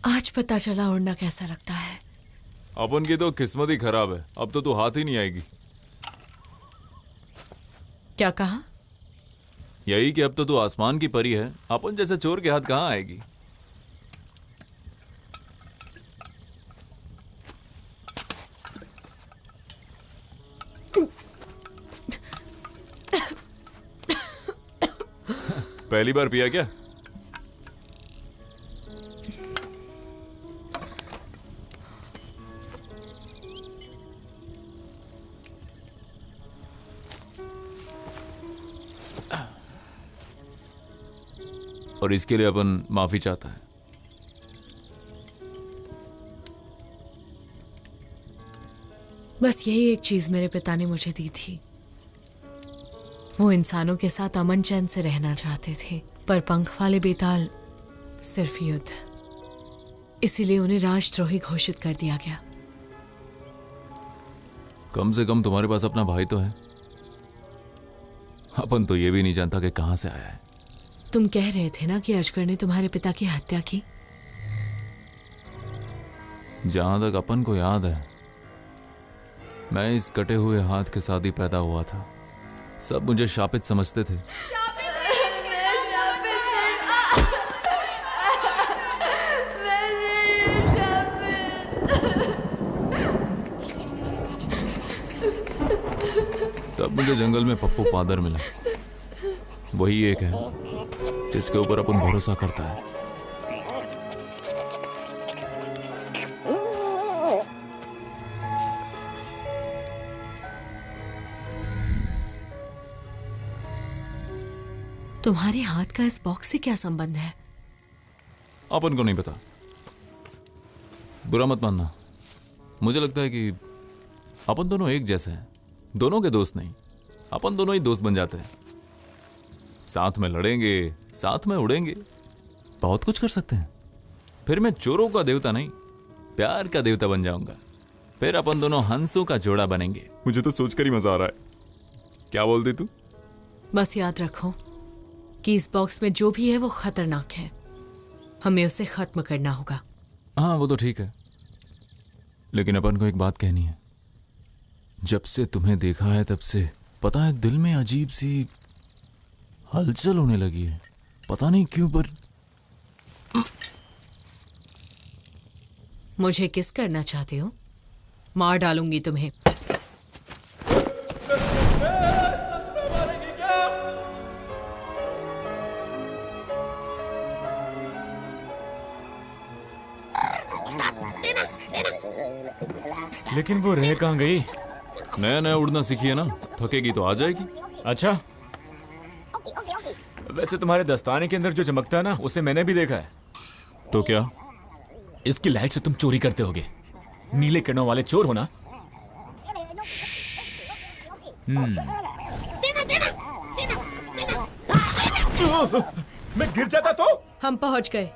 आज पता चला उड़ना कैसा लगता है। अपन की तो किस्मत ही खराब है, अब तो तू हाथ ही नहीं आएगी। क्या कहा? यही कि अब तो तू आसमान की परी है, अपन जैसे चोर के हाथ कहाँ आएगी। पहली बार पिया क्या? और इसके लिए अपन माफी चाहता है। बस यही एक चीज मेरे पिता ने मुझे दी थी। वो इंसानों के साथ अमन चैन से रहना चाहते थे, पर पंख वाले बेताल सिर्फ युद्ध, इसीलिए उन्हें राजद्रोही घोषित कर दिया गया। कम से कम तुम्हारे पास अपना भाई तो है। अपन तो ये भी नहीं जानता कि कहां से आया है। तुम कह रहे थे ना कि अजगर ने तुम्हारे पिता की हत्या की। जहां तक अपन को याद है, मैं इस कटे हुए हाथ के साथ ही पैदा हुआ था। सब मुझे शापित समझते थे। तब मुझे जंगल में पप्पू पादर मिला। वही एक है जिसके ऊपर अपन भरोसा करता है। तुम्हारे हाथ का इस बॉक्स से क्या संबंध है? अपन को नहीं पता, बुरा मत मानना। मुझे लगता है कि अपन दोनों एक जैसे हैं। दोनों के दोस्त नहीं, अपन दोनों ही दोस्त बन जाते हैं। साथ में लड़ेंगे, साथ में उड़ेंगे, बहुत कुछ कर सकते हैं। फिर मैं चोरों का देवता नहीं, प्यार का देवता बन जाऊंगा। फिर अपन दोनों हंसों का जोड़ा बनेंगे। मुझे तो सोचकर ही मजा आ रहा है। क्या बोलती तू? बस याद रखो कि इस बॉक्स में जो भी है वो खतरनाक है। हमें उसे खत्म करना होगा। हाँ, वो तो ठीक है, लेकिन अपन को एक बात कहनी है। जब से तुम्हें देखा है तब से पता है दिल में अजीब सी हलचल होने लगी है। पता नहीं क्यों, पर मुझे किस करना चाहते हो? मार डालूंगी तुम्हें। लेकिन वो रह कहाँ गई? नया नया उड़ना सीखी है ना, थकेगी तो आ जाएगी। अच्छा, वैसे तुम्हारे दस्ताने के अंदर जो चमकता है ना, उसे मैंने भी देखा है। तो क्या? इसकी लाइट से तुम चोरी करते होगे। नीले किरणों वाले चोर हो ना? मैं गिर जाता तो? हम पहुंच गए।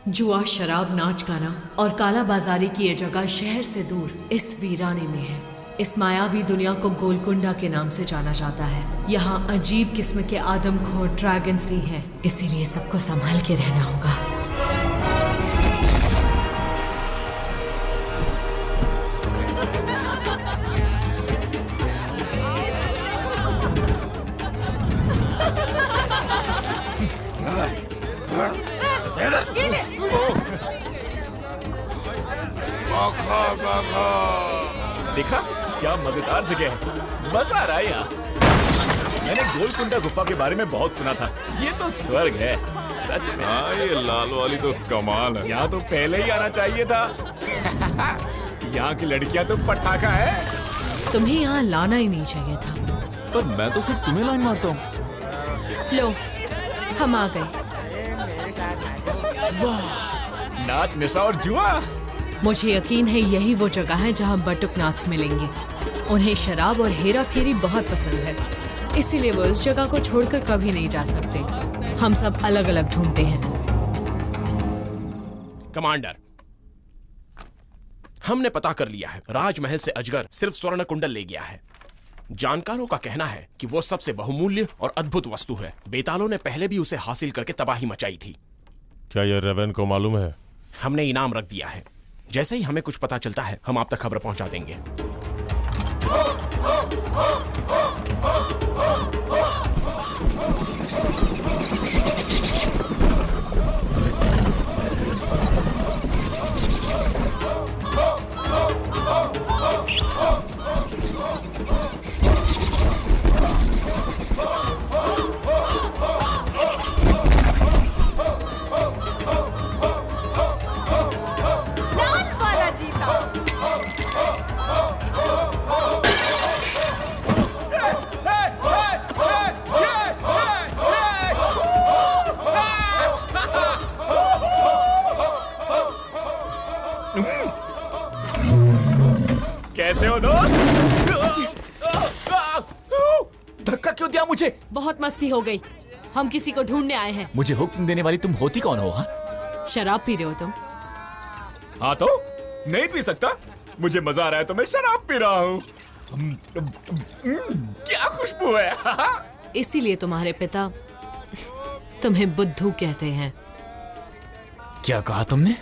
जुआ, शराब, नाच गाना और काला बाजारी की ये जगह शहर से दूर इस वीराने में है। इस मायावी दुनिया को गोलकुंडा के नाम से जाना जाता है। यहाँ अजीब किस्म के आदमखोर ड्रैगन्स भी हैं, इसीलिए सबको संभाल के रहना होगा। देखा क्या मजेदार जगह है, मजा आ रहा है यहाँ। मैंने गोलकुंडा गुफा के बारे में बहुत सुना था, ये तो स्वर्ग है सच में। हाँ, ये लाल वाली तो कमाल है। यहाँ तो पहले ही आना चाहिए था। यहाँ की लड़कियाँ तो पटाखा है। तुम्हें यहाँ लाना ही नहीं चाहिए था। पर मैं तो सिर्फ तुम्हें लाइन मारता हूँ। लो, हम आ गए। वाह, नाच, नशा और जुआ। मुझे यकीन है यही वो जगह है जहाँ बटुकनाथ मिलेंगे। उन्हें शराब और हेरा फेरी बहुत पसंद है, इसीलिए वो इस जगह को छोड़कर कभी नहीं जा सकते। हम सब अलग अलग ढूंढते हैं। कमांडर, हमने पता कर लिया है, राजमहल से अजगर सिर्फ स्वर्ण कुंडल ले गया है। जानकारों का कहना है कि वो सबसे बहुमूल्य और अद्भुत वस्तु है। बेतालों ने पहले भी उसे हासिल करके तबाही मचाई थी। क्या यह रेवेन को मालूम है? हमने इनाम रख दिया है। जैसे ही हमें कुछ पता चलता है, हम आप तक खबर पहुंचा देंगे। कैसे हो दोस्त? धक्का क्यों दिया मुझे? बहुत मस्ती हो गई। हम किसी को ढूंढने आए हैं। मुझे हुक्म देने वाली तुम होती कौन हो? हाँ, शराब पी रहे हो तुम? हाँ तो नहीं पी सकता। मुझे मजा आ रहा है तो मैं शराब पी रहा हूँ। क्या खुशबू है। इसीलिए तुम्हारे पिता तुम्हें बुद्धू कहते हैं। क्या कहा तुमने?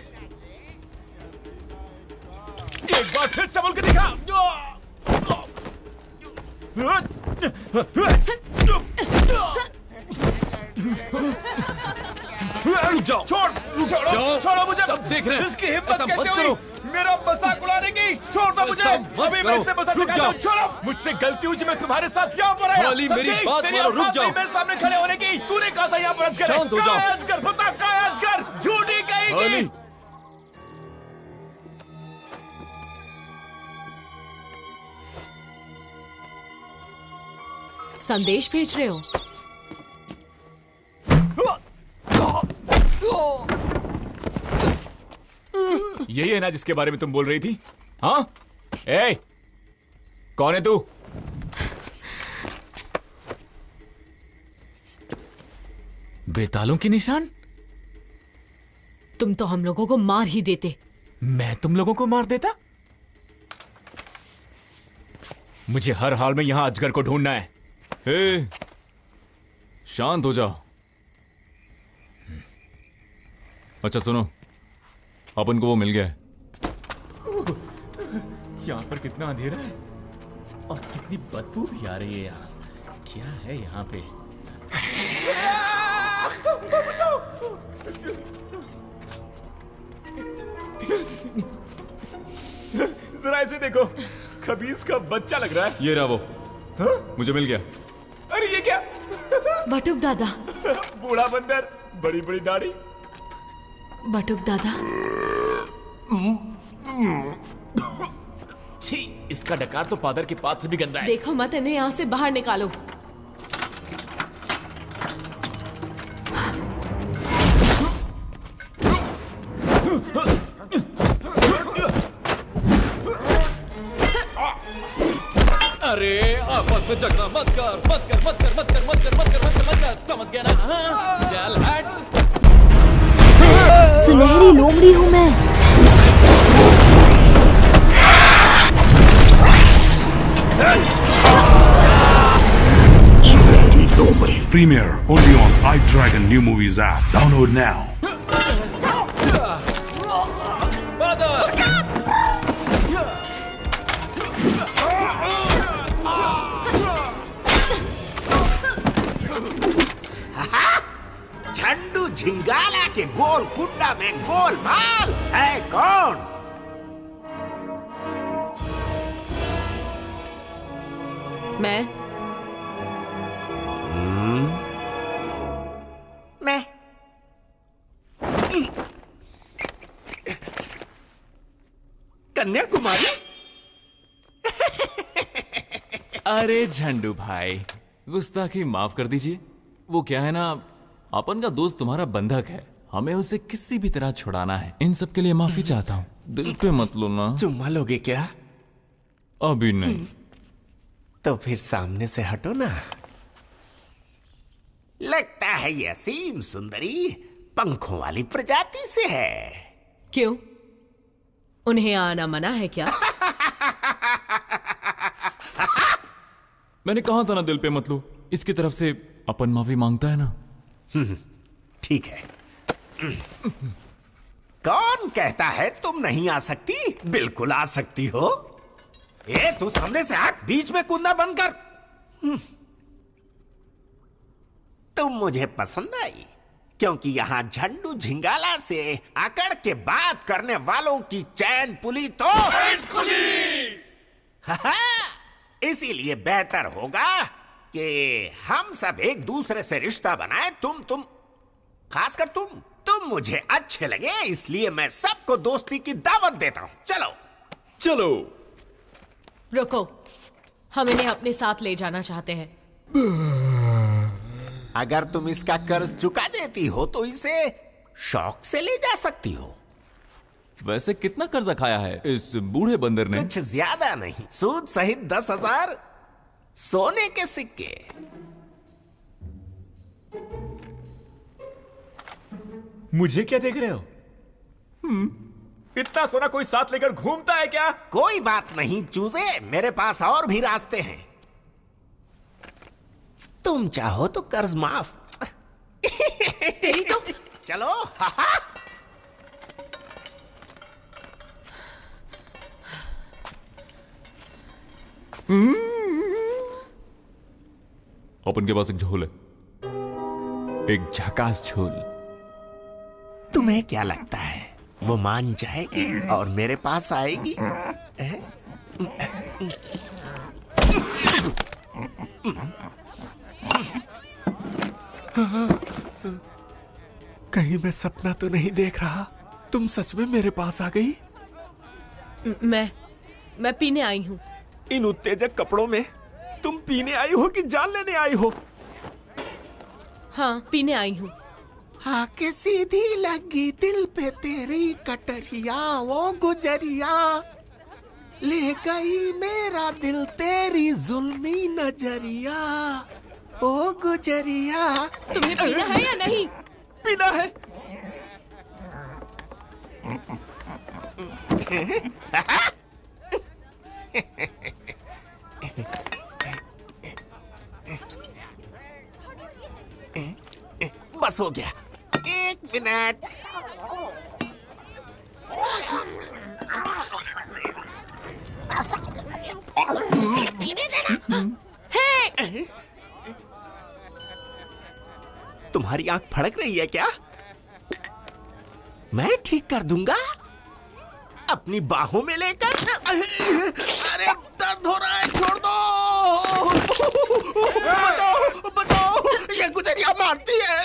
एक बार फिर से बोल के दिखा। रुक जाओ, छोड़ो मुझे। सब देख रहे हैं। इसकी हिम्मत कैसे हुई मेरा मजाक उड़ाने की? छोड़ दो मुझे। अभी मैं इससे मजाक रुक जाओ। छोड़ो। मुझसे गलती हुई, मैं तुम्हारे साथ यहाँ पर आया। हॉली, मेरी बात तेरी मानो, रुक औकात जाओ। नहीं मेरे सामने खड़े होने की। तूने कहा था यहाँ पर अजगर है। शांत हो जाओ। कहाँ है अजगर? बता कहाँ है अजगर? झूठी कहीं। संदेश भेज रहे हो? यही है ना जिसके बारे में तुम बोल रही थी? हाँ, ए, कौन है तू? बेतालों की निशान? तुम तो हम लोगों को मार ही देते। मैं तुम लोगों को मार देता? मुझे हर हाल में यहां अजगर को ढूंढना है। हे, शांत हो जाओ। अच्छा सुनो, अपन को वो मिल गया है। यहाँ पर कितना अंधेरा है और कितनी बदबू भी आ रही है यहाँ। क्या है यहाँ पे? जरा ऐसे देखो, खबीज का बच्चा लग रहा है। ये रहा वो। मुझे मिल गया। अरे ये क्या? बटुक दादा। बूढ़ा बंदर, बड़ी बड़ी दाढ़ी। बटुक दादा। छी, इसका डकार तो पादर के पात से भी गंदा है। देखो मत, इन्हें यहाँ से बाहर निकालो। अरे आपस में झगड़ा मत कर, मत कर, मत कर, मत कर, मत कर, मत कर, मत कर, मत कर, समझ गया ना? हाँ? चल हट। सुनहरी लोमड़ी हूँ मैं। Sunehri Lomdi premiere only on iDragon New Movies app. Download now. झंडू झिंगाला के गोल कुंडा में गोलमाल है कौन? मैं। मैं। कन्याकुमारी। अरे झंडू भाई, गुस्ताखी माफ कर दीजिए। वो क्या है ना, अपन का दोस्त तुम्हारा बंधक है, हमें उसे किसी भी तरह छुड़ाना है। इन सब के लिए माफी चाहता हूँ, दिल पे मत लो ना। चुम्मा लोगे क्या? अभी नहीं। तो फिर सामने से हटो ना। लगता है ये असीम सुंदरी पंखों वाली प्रजाति से है। क्यों? उन्हें आना मना है क्या? मैंने कहा था ना दिल पे मत लो। इसकी तरफ से अपन माफी मांगता है ना। ठीक है। कौन कहता है तुम नहीं आ सकती? बिल्कुल आ सकती हो। ए, तू सामने से हट, बीच में कूदना बंद कर। तुम मुझे पसंद आई क्योंकि यहां झंडू झिंगाला से अकड़ के बात करने वालों की चैन पुली तो इसीलिए बेहतर होगा कि हम सब एक दूसरे से रिश्ता बनाए। तुम खासकर तुम मुझे अच्छे लगे, इसलिए मैं सबको दोस्ती की दावत देता हूं। चलो चलो। रुको, हम इन्हें अपने साथ ले जाना चाहते हैं। अगर तुम इसका कर्ज चुका देती हो तो इसे शौक से ले जा सकती हो। वैसे कितना कर्जा खाया है इस बूढ़े बंदर ने? कुछ ज्यादा नहीं, सूद सहित 10,000 सोने के सिक्के। मुझे क्या देख रहे हो? इतना सोना कोई साथ लेकर घूमता है क्या? कोई बात नहीं चूजे, मेरे पास और भी रास्ते हैं। तुम चाहो तो कर्ज माफ। तेरी तो। चलो। अपन के पास एक झोल है, एक झकास झोल। तुम्हें क्या लगता है वो मान जाएगी और मेरे पास आएगी? कहीं मैं सपना तो नहीं देख रहा? तुम सच में मेरे पास आ गई? मैं पीने आई हूँ। इन उत्तेजक कपड़ों में तुम पीने आई हो कि जान लेने आई हो? हाँ, पीने आई हूँ। आके सीधी लगी दिल पे तेरी कटरिया, वो गुजरिया ले गई मेरा दिल तेरी जुल्मी नजरिया, ओ गुजरिया। तुम्हें पीना है या नहीं? पीना है। बस हो गया, 1 मिनट। तुम्हारी आंख फड़क रही है क्या? मैं ठीक कर दूंगा। अपनी बाहों में लेकर। अरे दर्द हो रहा है, छोड़ दो। बचाओ बचाओ, ये गुजरिया मारती है।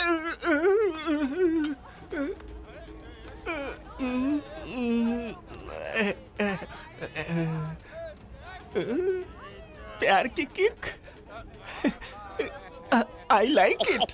प्यार की किक, आई लाइक इट।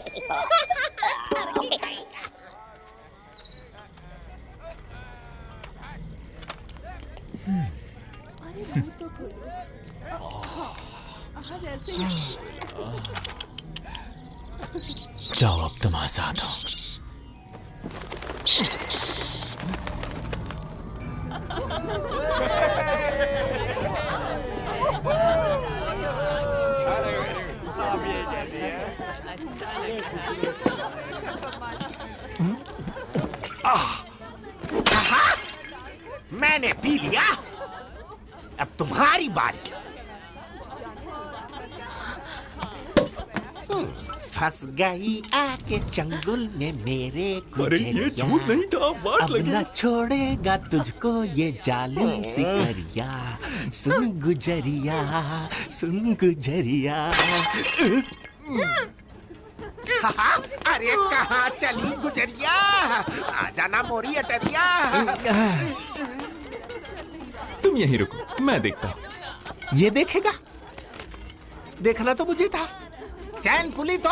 जाओ, अब तुम आजाद हो। मैंने पी लिया, अब तुम्हारी बारी। फंस गई आके चंगुल में मेरे गुजरिया। अरे ये झूठ नहीं था, वाट अब लगी। न छोड़ेगा तुझको ये जालिम सिकरिया। सुन गुजरिया, सुन गुजरिया। अरे कहाँ चली गुजरिया, आ जाना मोरी अटरिया। तुम यहीं रुको, मैं देखता हूँ। ये देखेगा? देखना तो मुझे था। चैन पुली तो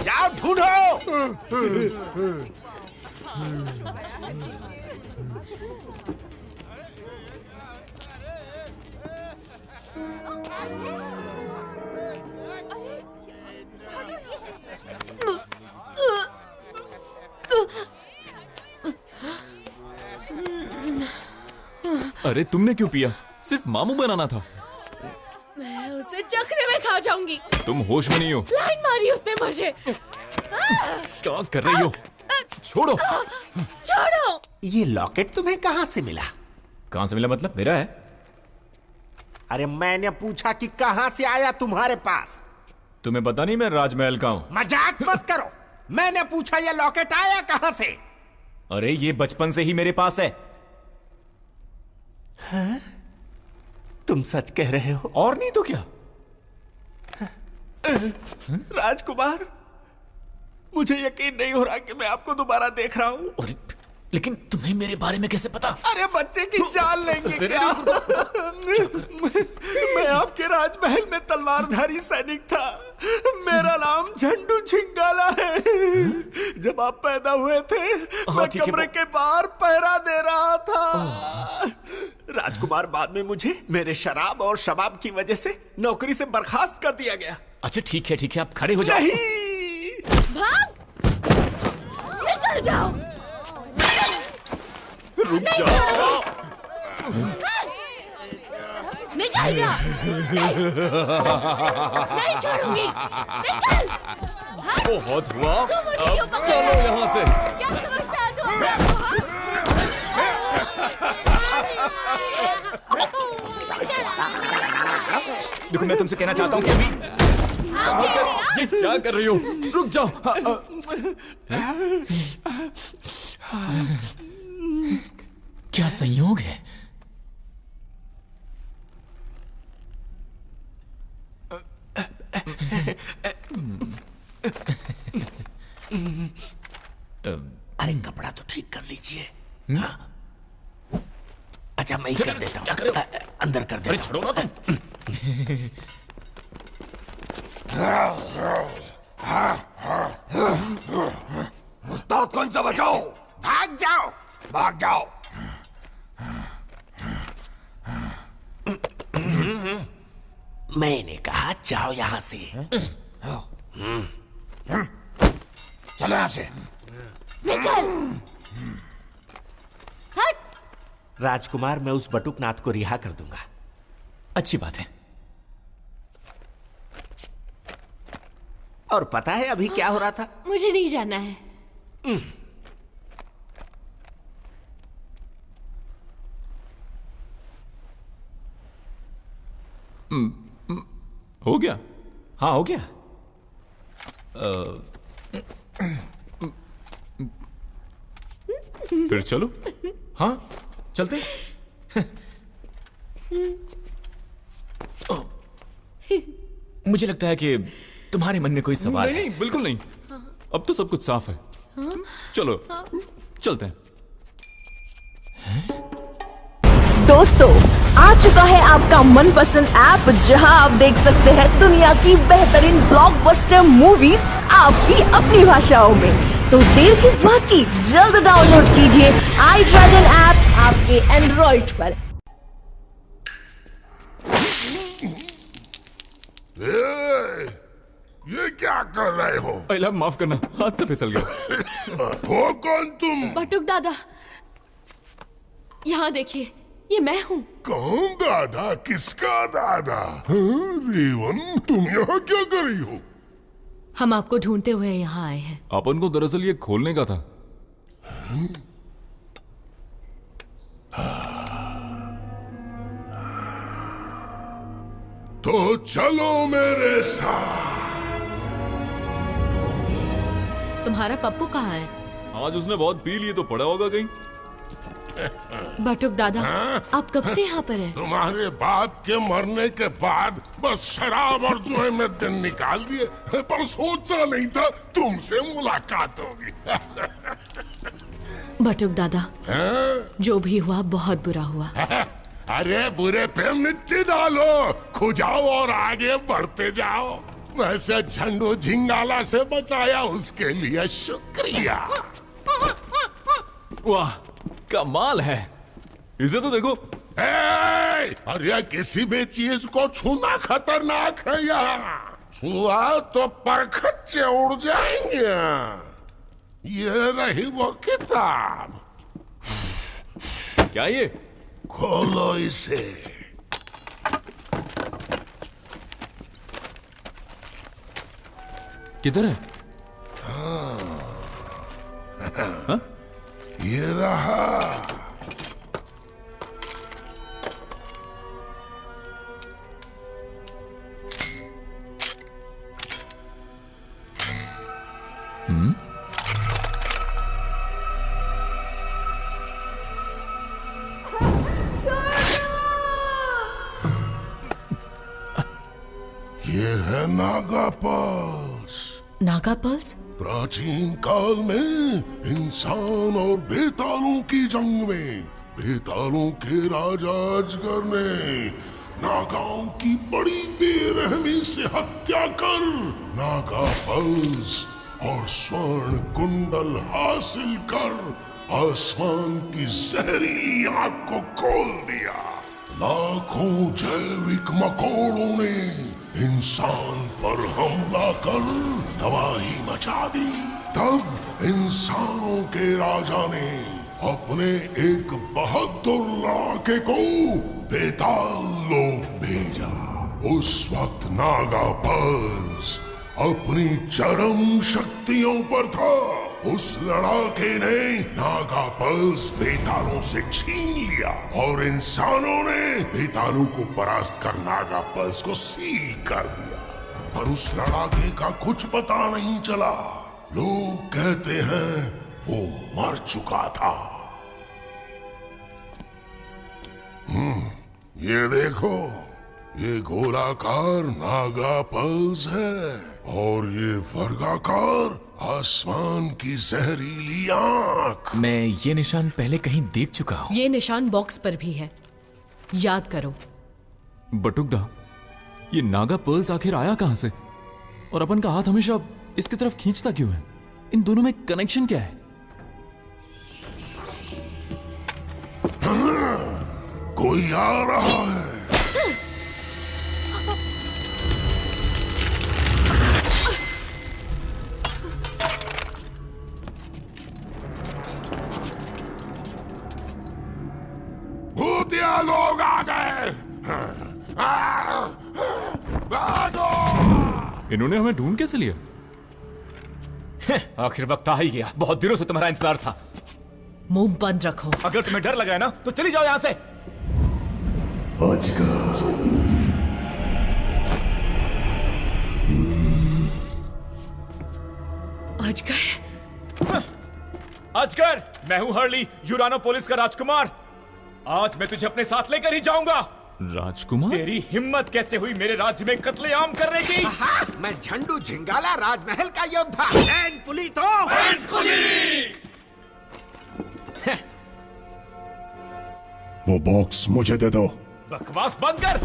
जाओ ढूंढो। अरे तुमने क्यों पिया? सिर्फ मामू बनाना था। मैं उसे चखने में खा जाऊंगी। तुम होश में नहीं हो। लाइन मारी उसने मुझे। क्या कर रही हो? छोड़ो। छोड़ो। ये लॉकेट तुम्हें कहाँ से मिला? कहाँ से मिला मतलब? मेरा है। अरे मैंने पूछा कि कहाँ से आया तुम्हारे पास। तुम्हें पता नहीं मैं राजमहल का हूँ। मजाक मत करो। मैंने पूछा ये लॉकेट आया कहाँ से? अरे ये बचपन से ही मेरे पास है। हाँ? तुम सच कह रहे हो? और नहीं तो क्या। राजकुमार, मुझे यकीन नहीं हो रहा कि मैं आपको दोबारा देख रहा हूँ। लेकिन तुम्हें मेरे बारे में कैसे पता? अरे बच्चे की जान लेंगे क्या? मैं आपके राजमहल में तलवारधारी सैनिक था। मेरा नाम झंडू छिंगाला है। जब आप पैदा हुए थे मैं कमरे के बाहर पहरा दे रहा था। राजकुमार, बाद में मुझे मेरे शराब और शबाब की वजह से नौकरी से बर्खास्त कर दिया गया। अच्छा ठीक है, आप खड़े हो जाओ। नहीं, भाग, निकल जाओ। रुक जाओ। निकल जा। नहीं छोड़ूंगी। निकल। बहुत हुआ, तू मुझे अब क्यों पकड़ चलो रहा है? यहाँ से। क्या समझता है तू अपने आप को? देखो, मैं तुमसे कहना चाहता हूँ कि अभी ये क्या कर रही हो? रुक जाओ। क्या संयोग है। अरे कपड़ा तो ठीक कर लीजिए। हाँ? अच्छा मैं ही कर देता हूँ। अंदर कर देता हूँ। छोड़ो ना तुम। उस्ताद कौन सा बचाओ? भाग जाओ, भाग जाओ। मैंने कहा जाओ यहाँ से। चलो यहाँ से। निकल। हट। राजकुमार, मैं उस बटुकनाथ को रिहा कर दूंगा। अच्छी बात है। और पता है अभी क्या हो रहा था? मुझे नहीं जाना है। हो गया? हाँ हो गया। फिर चलो। हाँ चलते। मुझे लगता है कि तुम्हारे मन में कोई सवाल है। नहीं, बिल्कुल नहीं। अब तो सब कुछ साफ है। चलो चलते हैं। दोस्तों, आ चुका है आपका मनपसंद ऐप जहां आप देख सकते हैं दुनिया की बेहतरीन ब्लॉकबस्टर मूवीज आपकी अपनी भाषाओं में। तो देर किस बात की, जल्द डाउनलोड कीजिए आई ड्रैगन ऐप आपके एंड्रॉइड पर। ये क्या कर रहे हो? पहला माफ करना, हाथ से फिसल गया। हो कौन तुम? बटुक दादा, यहाँ देखिए, ये मैं हूँ। कौन दादा? किसका दादा? रेवन, तुम यहाँ क्या कर रही हो? हम आपको ढूंढते हुए यहाँ आए हैं। अपन को दरअसल ये खोलने का था। तो चलो मेरे साथ। तुम्हारा पप्पू कहाँ है? आज उसने बहुत पी लिए तो पड़ा होगा कहीं। बटुक दादा, आप कब से यहाँ पर हैं? तुम्हारे बाप के मरने के बाद बस शराब और जुए में दिन निकाल दिए, पर सोचा नहीं था तुमसे मुलाकात होगी। बटुक दादा, जो भी हुआ बहुत बुरा हुआ। अरे बुरे पे मिट्टी डालो, खुजाओ और आगे बढ़ते जाओ। वैसे झंडू झिंगाला से बचाया उसके लिए शुक्रिया। वाह, कमाल है। इसे तो देखो। अरे किसी भी चीज को छूना खतरनाक है यहाँ। छुआ तो परखच्चे उड़ जाएंगे। ये रही वो किताब। क्या ये? खोलो इसे। किधर है? हाँ? ये रहा। ये है नागा पल्स। नागा पल्स? प्राचीन काल में इंसान और बेतालों की जंग में बेतालों के राजा अजगर ने नागाओं की बड़ी बेरहमी से हत्या कर नागा पल्स और स्वर्ण कुंडल हासिल कर आसमान की जहरीली आग को खोल दिया। लाखों जैविक मकोड़ों ने इंसान पर हमला कर तबाही मचा दी। तब इंसानों के राजा ने अपने एक बहादुर लड़ाके को बेताल लोक भेजा। उस वक्त नागा पल्स अपनी चरम शक्तियों पर था। उस लड़ाके ने नागा पल्स बेतालों से छीन लिया और इंसानों ने बेतालों को परास्त कर नागा पल्स को सील कर दिया। पर उस लड़ाके का कुछ पता नहीं चला। लोग कहते हैं वो मर चुका था। ये देखो, ये गोलाकार नागा पल्स है और ये वर्गाकार आसमान की जहरीली आंख। मैं ये निशान पहले कहीं देख चुका हूँ। ये निशान बॉक्स पर भी है, याद करो। बटुकदा, ये नागा पर्ल्स आखिर आया कहां से? और अपन का हाथ हमेशा इसकी तरफ खींचता क्यों है? इन दोनों में कनेक्शन क्या है? कोई आ रहा है। भूतिया लोग आ गए। इन्होंने हमें ढूंढ कैसे लिया? आखिर वक्त आ ही गया। बहुत दिनों से तुम्हारा इंतजार था। मुंह बंद रखो। अगर तुम्हें डर लगा है ना तो चली जाओ यहाँ से। अजगर। अजगर मैं हूँ हर्ली, यूरानोपोलिस का राजकुमार। आज मैं तुझे अपने साथ लेकर ही जाऊंगा। राजकुमार? तेरी हिम्मत कैसे हुई मेरे राज्य में कत्लेआम करने की? मैं झंडू झिंगाला, राजमहल का योद्धा। एंड वो बॉक्स मुझे दे दो। बकवास बंद कर।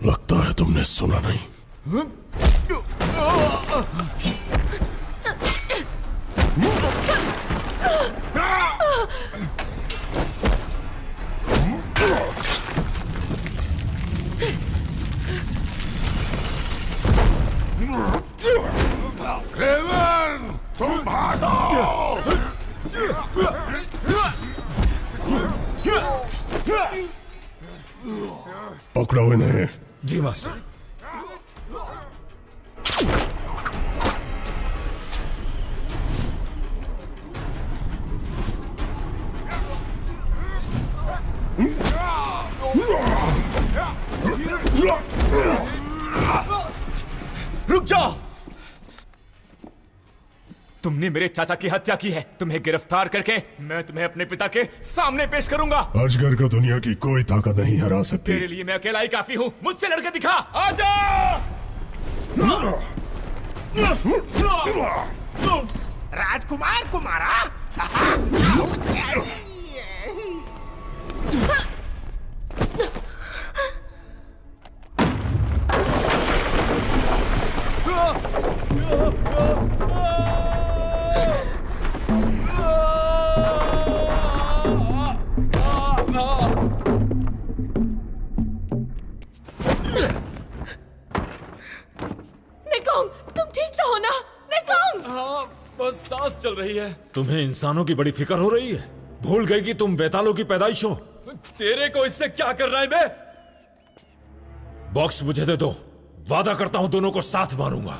लगता है तुमने सुना नहीं। रेवन, तुम भागो। पकड़ो इन्हें। जी मास्टर। रुक जाओ। तुमने मेरे चाचा की हत्या की है। तुम्हें गिरफ्तार करके मैं तुम्हें अपने पिता के सामने पेश करूंगा। अजगर को दुनिया की कोई ताकत नहीं हरा सकती। तेरे लिए मैं अकेला ही काफी हूँ। मुझसे लड़के दिखा। आजा। राजकुमार कुमारा। तुम ठीक तो हो ना? नेकोंग! हाँ, बस सांस चल रही है। तुम्हें इंसानों की बड़ी फिक्र हो रही है। भूल गए कि तुम बेतालों की पैदाइश हो। तेरे को इससे क्या कर रहा है बे? बॉक्स मुझे दे दो। वादा करता हूं दोनों को साथ मारूंगा।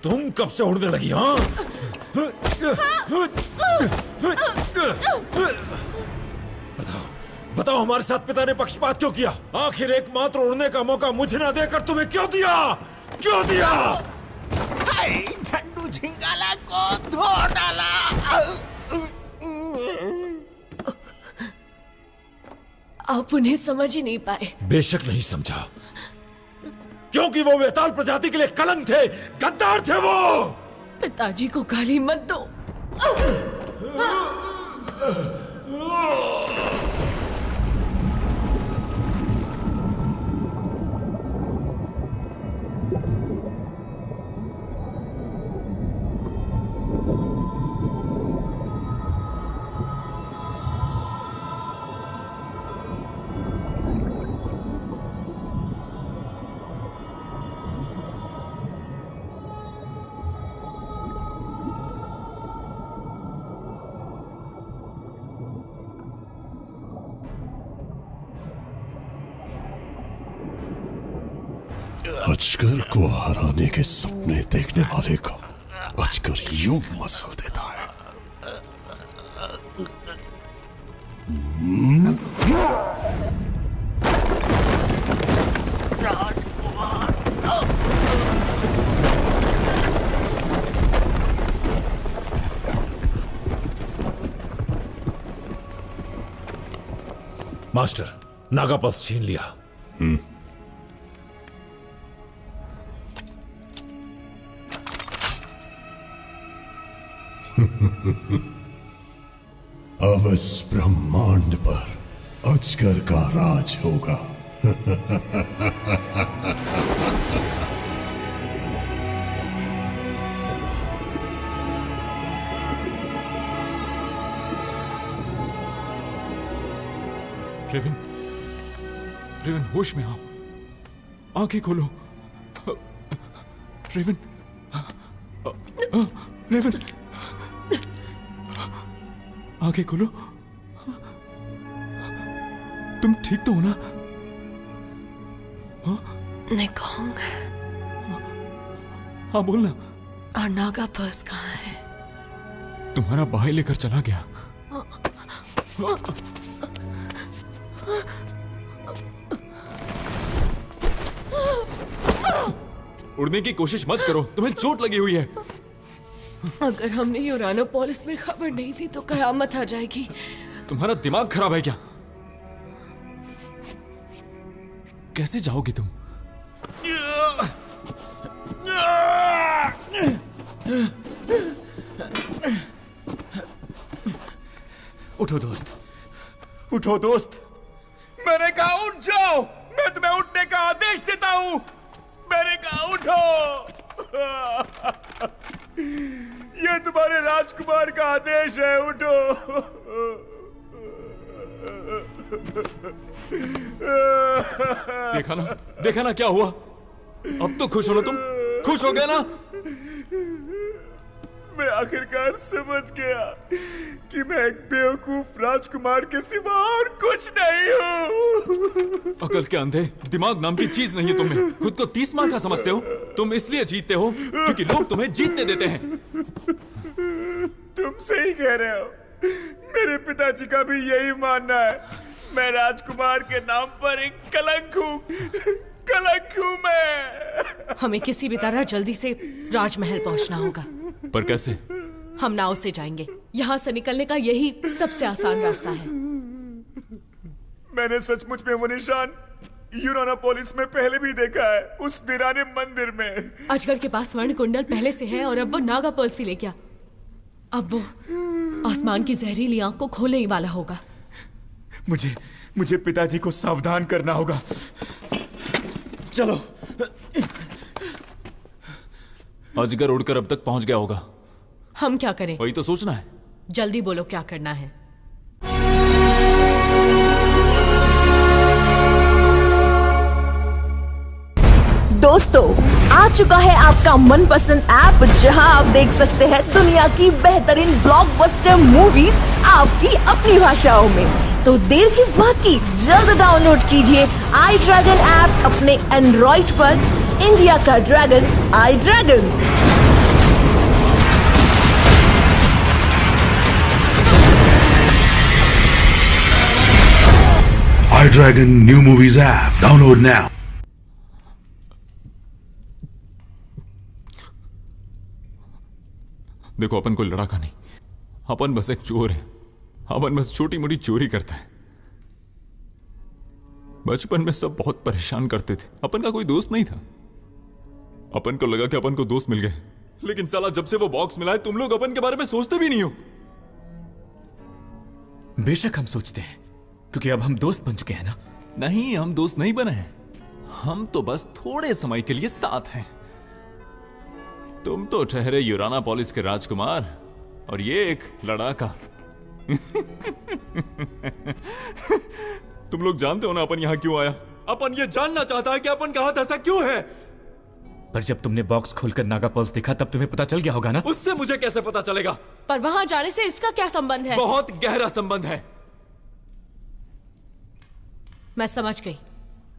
तुम कब से उड़ने लगी? हाँ, बताओ हमारे साथ पिता ने पक्षपात क्यों किया? आखिर एकमात्र उड़ने का मौका मुझे ना देकर तुम्हें क्यों दिया? क्यों दिया? झंडू झिंगाला को धो डाला। आप उन्हें समझ ही नहीं पाए। बेशक नहीं समझा, क्योंकि वो बेताल प्रजाति के लिए कलंक थे, गद्दार थे वो। पिताजी को गाली मत दो। अजगर को हराने के सपने देखने वाले को अजगर यूं मसल देता है। मास्टर, नागा पल्स छीन लिया। अब इस ब्रह्मांड पर अजगर का राज होगा। रेवन, रेवन होश में आओ, आंखें खोलो। रेवन, रेवन, आंखें खोलो। तुम ठीक तो हो ना? निकोंग। हाँ बोलना। और नागा पर्स कहाँ है? तुम्हारा भाई लेकर चला गया। उड़ने की कोशिश मत करो, तुम्हें चोट लगी हुई है। अगर हमने यूरानोपोलिस में खबर नहीं दी तो कयामत आ जाएगी। तुम्हारा दिमाग खराब है क्या? कैसे जाओगी तुम? उठो दोस्त, उठो दोस्त। मैंने कहा उठ जाओ, मैं तुम्हें उठने का आदेश देता हूं। मैंने कहा उठो। ये तुम्हारे राजकुमार का आदेश है, उठो। देखा ना क्या हुआ? अब तो खुश हो ना तुम? खुश हो गए ना? मैं आखिरकार समझ गया कि मैं एक बेवकूफ राजकुमार के सिवा और कुछ नहीं हूँ। अकल के अंधे, दिमाग नाम की चीज नहीं है तुम्हें। खुद को 30 मार का समझते हो? तुम इसलिए जीतते हो क्योंकि लोग तुम्हें जीतने देते हैं। तुम सही कह रहे हो। मेरे पिताजी का भी यही मानना है। मैं राजकुमार के नाम पर एक कलंक हूँ। कलंक हूँ मैं। हमें किसी भी तरह जल्दी से राजमहल पहुंचना होगा। पर कैसे? हम नाव से जाएंगे। यहाँ से निकलने का यही सबसे आसान रास्ता है। मैंने सचमुच में वो निशान यूरानोपोलिस में पहले भी देखा है, उस वीराने मंदिर में। अजगर के पास स्वर्ण कुंडल पहले से है और अब वो नागा पर्स भी ले गया। अब वो आसमान की जहरीली आंख को खोलने ही वाला होगा। मुझे पिताजी को सावधान करना होगा। चलो। अजगर उड़कर अब तक पहुंच गया होगा। हम क्या करें? वही तो सोचना है। जल्दी बोलो क्या करना है। दोस्तों, आ चुका है आपका मनपसंद ऐप जहां आप देख सकते हैं दुनिया की बेहतरीन ब्लॉकबस्टर मूवीज आपकी अपनी भाषाओं में। तो देर किस बात की, जल्द डाउनलोड कीजिए आई ड्रैगन ऐप अपने एंड्रॉइड पर। इंडिया का dragon, iDragon. iDragon New Movies app. Download now. देखो, अपन कोई लड़ाका नहीं, अपन बस एक चोर है। अपन बस छोटी मोटी चोरी करता है। बचपन में सब बहुत परेशान करते थे। अपन का कोई दोस्त नहीं था। अपन को लगा कि अपन को दोस्त मिल गए, लेकिन साला जब से वो बॉक्स मिला है तुम लोग अपन के बारे में सोचते भी नहीं हो। बेशक हम सोचते हैं, क्योंकि अब हम दोस्त बन चुके हैं ना। नहीं, हम दोस्त नहीं बने हैं। हम तो बस थोड़े समय के लिए साथ हैं। तुम तो ठहरे यूरानोपोलिस के राजकुमार और ये एक लड़ाका। तुम लोग जानते हो ना अपन यहां क्यों आया? अपन ये जानना चाहता है कि अपन का हाथ ऐसा क्यों है। पर जब तुमने बॉक्स खोलकर नागा पर्स देखा तब तुम्हें पता चल गया होगा ना। उससे मुझे कैसे पता चलेगा? पर वहां जाने से इसका क्या संबंध है? बहुत गहरा संबंध है। मैं समझ गई,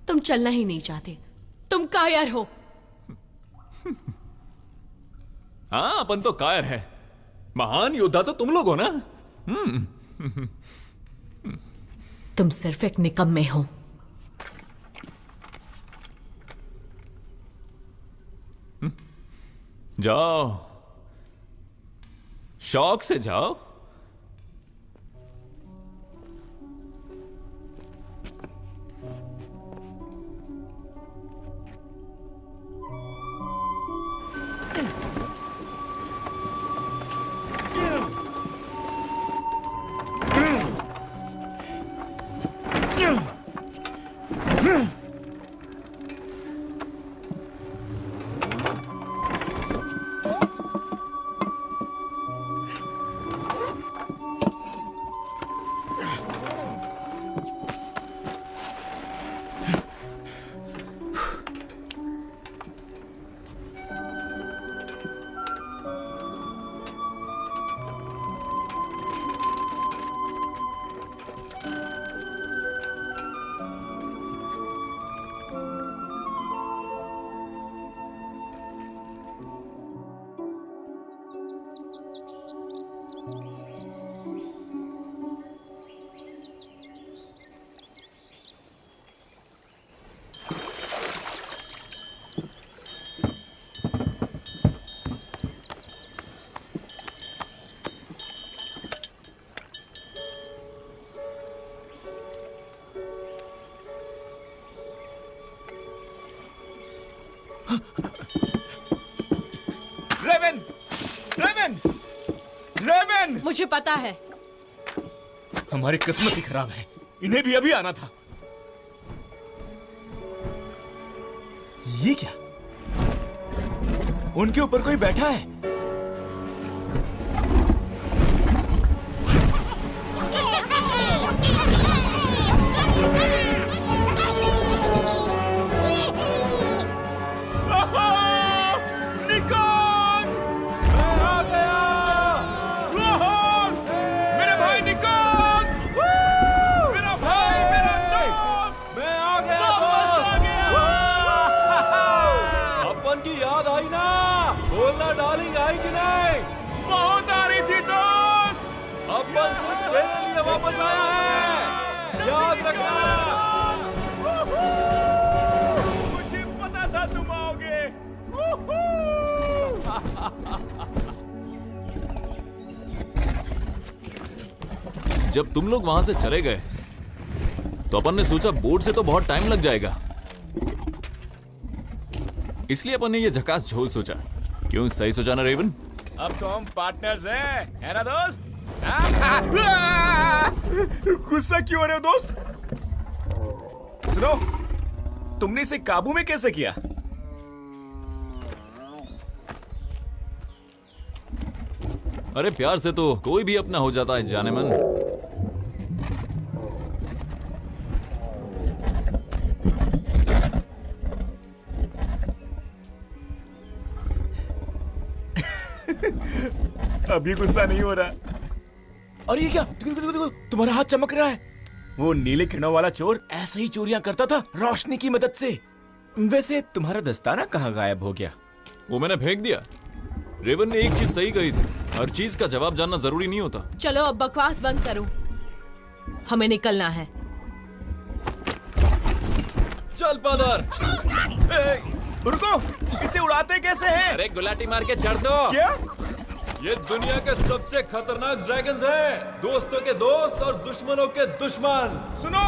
तुम चलना ही नहीं चाहते। तुम कायर हो। हाँ, अपन तो कायर है। महान योद्धा तो तुम लोग हो ना। तुम सिर्फ एक निकम्मे हो। जाओ, शौक से जाओ। मुझे पता है। हमारी किस्मत ही खराब है, इन्हें भी अभी आना था। ये क्या? उनके ऊपर कोई बैठा है। डार्लिंग आई कि नहीं? बहुत आ रही थी दोस्त। अपन सिर्फ तेरे लिए वापस आया है, याद रखना। मुझे पता था तुम आओगे। जब तुम लोग वहां से चले गए तो अपन ने सोचा बोट से तो बहुत टाइम लग जाएगा, इसलिए अपन ने ये झकास झोल सोचा। क्यों, सही सोचा ना रेवन? अब तो हम पार्टनर्स हैं, है ना दोस्त? गुस्सा क्यों हो रहे हो दोस्त? सुनो, तुमने इसे काबू में कैसे किया? अरे प्यार से तो कोई भी अपना हो जाता है जाने मन। अभी गुस्सा नहीं हो रहा। और ये क्या? देखो, तुम्हारा हाथ चमक रहा है। वो नीले किरणों वाला चोर ऐसे ही चोरियां करता था रोशनी की मदद से। वैसे तुम्हारा दस्ताना कहाँ गायब हो गया? वो मैंने फेंक दिया। रेवन ने एक चीज सही कही थी, हर चीज का जवाब जानना जरूरी नहीं होता। चलो अब बकवास बंद करो, हमें निकलना है। चल पादर। रुको, इसे उड़ाते कैसे हैं? अरे गुलाटी मार के चढ़ दो। क्या? ये दुनिया के सबसे खतरनाक ड्रैगन्स हैं, दोस्तों के दोस्त और दुश्मनों के दुश्मन। सुनो,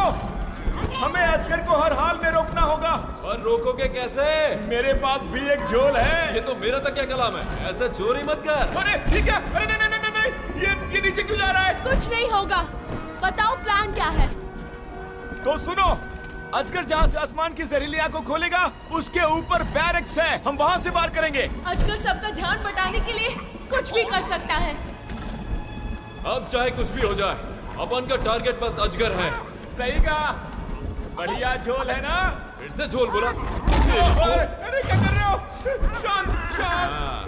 हमें अजगर को हर हाल में रोकना होगा। और रोकोगे कैसे? मेरे पास भी एक झोल है। ये तो मेरा तक क्या कलाम है, ऐसे चोरी मत कर। अरे ठीक है। अरे नहीं नहीं नहीं नहीं, ये नीचे क्यों जा रहा है? कुछ नहीं होगा, बताओ प्लान क्या है? तो सुनो, अजगर जहाँ से आसमान की जहरीली आंख को खोलेगा उसके ऊपर बैरक्स है, हम वहाँ से वार करेंगे। अजगर सबका ध्यान बटाने के लिए कुछ भी कर सकता है। अब चाहे कुछ भी हो जाए, अपन का टारगेट बस अजगर है। सही कहा, बढ़िया झोल है ना? फिर से झोल बोला। अरे क्या कर रहे हो? शांत शांत।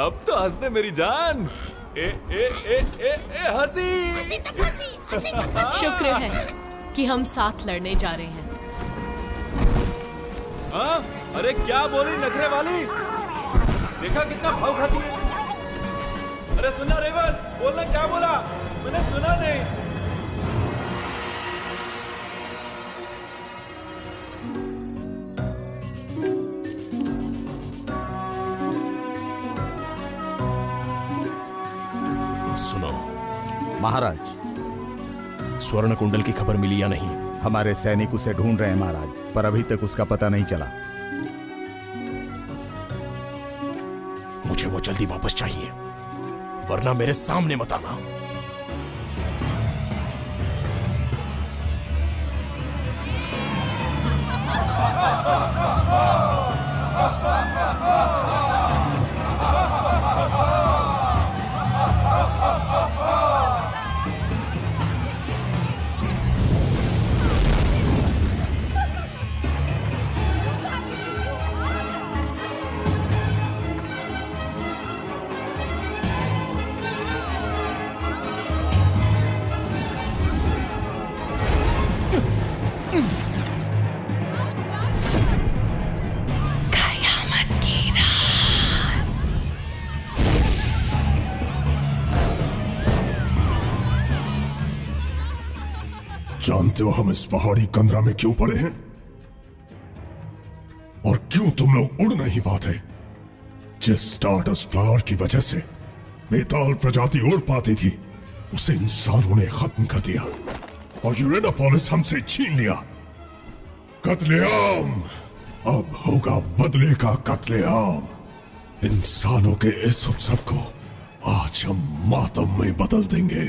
अब तो हंसने मेरी जान। ए ए ए ए ए हंसी। शुक्र है कि हम साथ लड़ने जा रहे हैं। हाँ? अरे क्या बोली नखरे वाली? देखा कितना भाव खाती है। अरे सुना रेवन, बोलना क्या बोला? मैंने सुना नहीं। सुनो महाराज, स्वर्ण कुंडल की खबर मिली या नहीं? हमारे सैनिक उसे ढूंढ रहे हैं महाराज, पर अभी तक उसका पता नहीं चला। मुझे वो जल्दी वापस चाहिए, वरना मेरे सामने मत आना। जानते हो हम इस पहाड़ी कंदरा में क्यों पड़े हैं? और क्यों तुम लोग उड़ नहीं पाते? जिस स्टारडस्ट फ्लावर की वजह से बेताल प्रजाति उड़ पाती थी, उसे इंसानों ने खत्म कर दिया और यूरेनापोलिस हमसे छीन लिया। कत्लेआम, अब होगा बदले का कत्लेआम। इंसानों के इस उत्सव को आज हम मातम में बदल देंगे।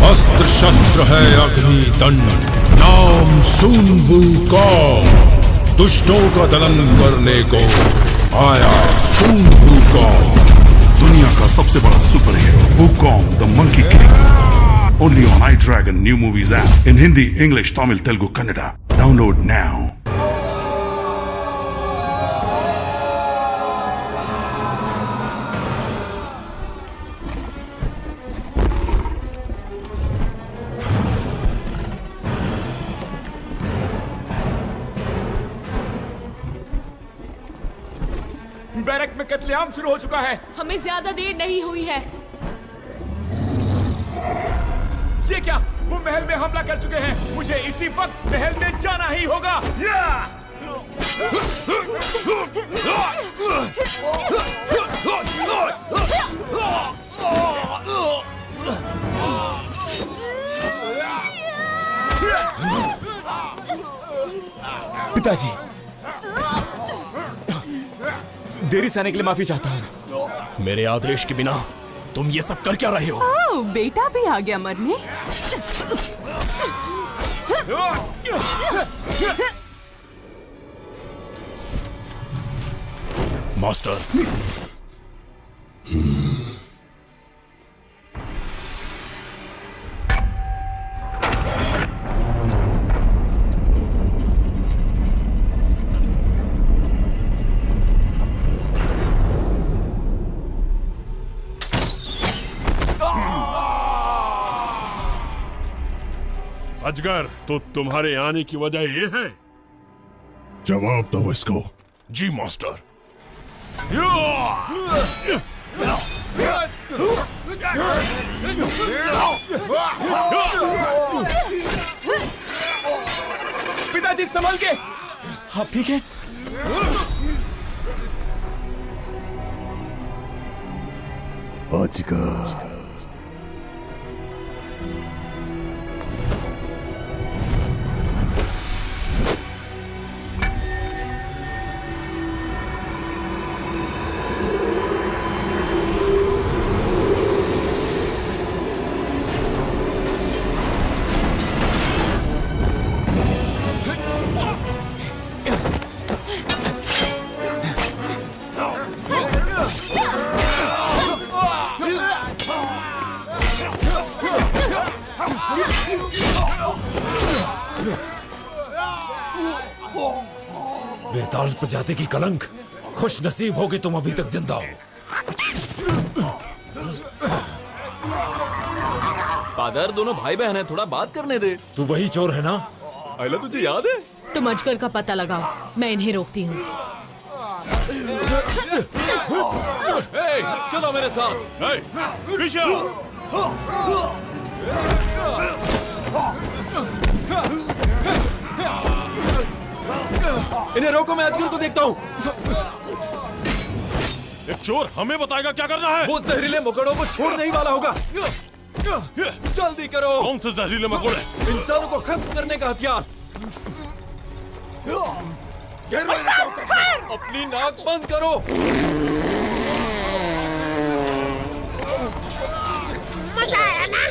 अस्त्र शस्त्र है अग्नि दंड, नाम सुन वूकॉन्ग। दुष्टों का दलन करने को आया सुन वूकॉन्ग। दुनिया का सबसे बड़ा superhero Wukong the monkey king. Only on iDragon new movies app in Hindi, English, Tamil, Telugu, Kannada. Download now. Barrack में कत्लेआम शुरू हो चुका है। हमें ज्यादा देर नहीं हुई है। ये क्या? वो महल में हमला कर चुके हैं। मुझे इसी वक्त महल में जाना ही होगा। पिताजी, देरी से आने के लिए माफी चाहता हूँ। मेरे आदेश के बिना तुम ये सब कर क्या रहे हो? ओह, बेटा भी आ गया मरने। मास्टर, अजगर, तो तुम्हारे आने की वजह ये है? जवाब दो इसको। जी मास्टर। पिताजी संभल के। आप ठीक है? अजगर, बेताल प्रजाति की कलंक, खुश नसीब हो कि तुम अभी तक जिंदा हो। फादर, दोनों भाई बहन हैं, थोड़ा बात करने दे। तू वही चोर है ना? आयला, तुझे याद है? तुम अजगर का पता लगाओ, मैं इन्हें रोकती हूँ। चलो मेरे साथ। इन्हें रोको, मैं अजगर को देखता हूँ। एक चोर हमें बताएगा क्या करना है। वो जहरीले मकोड़ों को छोड़ नहीं वाला होगा। जल्दी करो। कौन से जहरीले मकोड़े? इंसानों को खत्म करने का हथियार। अपनी नाक बंद करो। मजा आया ना?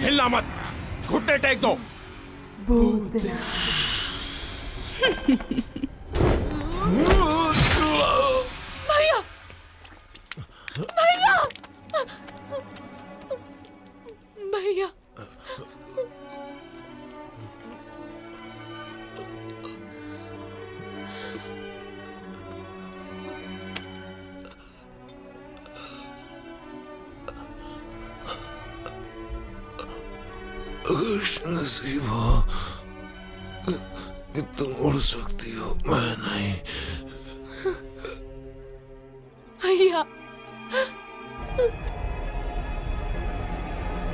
हिलना मत, घुटने टेक दो। भैया, भैया, भैया, खुश नसीब हो कि तुम उड़ सकती हो, मैं नहीं। भैया,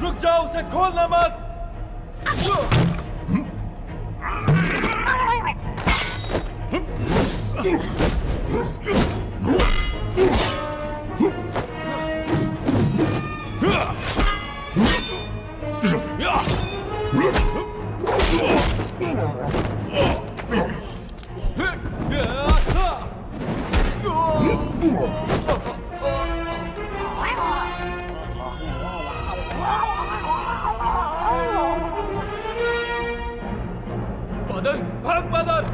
रुक जाओ, उसे खोलना मत। बादल, भाग बादल।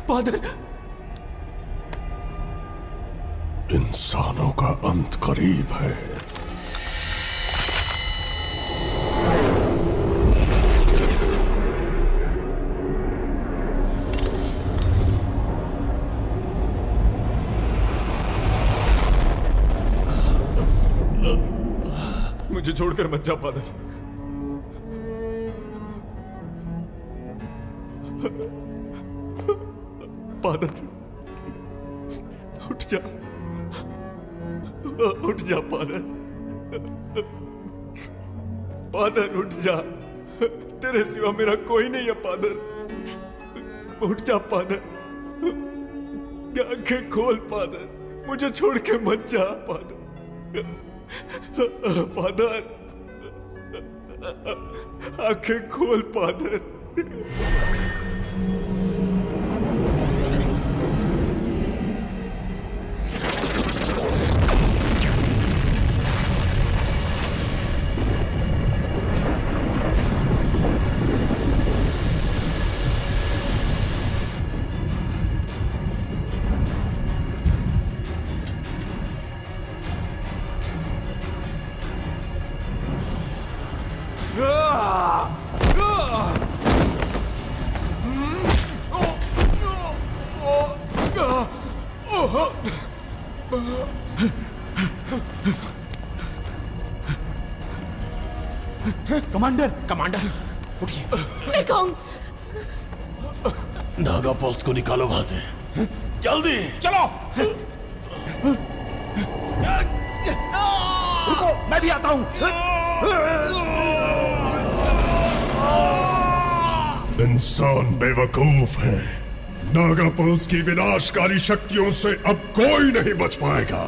बादल, इंसानों का अंत करीब है। मुझे छोड़कर मत जा बादल। बादल, उठ जा, उठ जा बादल, बादल उठ जा। तेरे सिवा मेरा कोई नहीं है बादल। उठ जा बादल, आंखें खोल बादल, मुझे छोड़ के मत जा बादल। बादल, आंखें खोल बादल। कमांडर, कमांडर, उठिए। निकोंग, नागा पल्स को निकालो वहां से, जल्दी चलो। रुको, मैं भी आता हूं। इंसान बेवकूफ है। नागा पल्स की विनाशकारी शक्तियों से अब कोई नहीं बच पाएगा।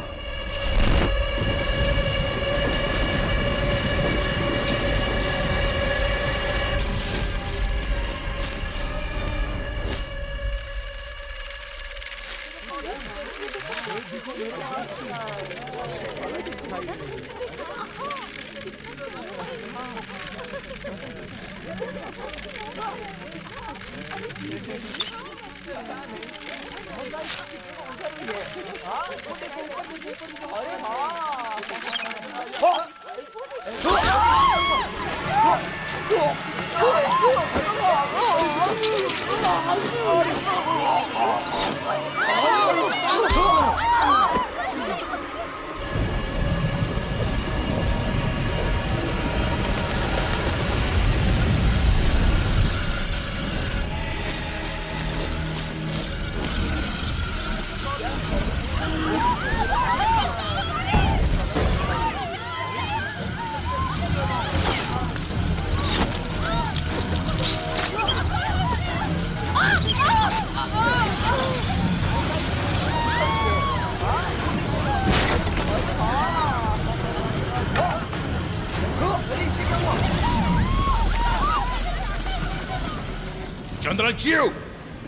चंद्रजीव,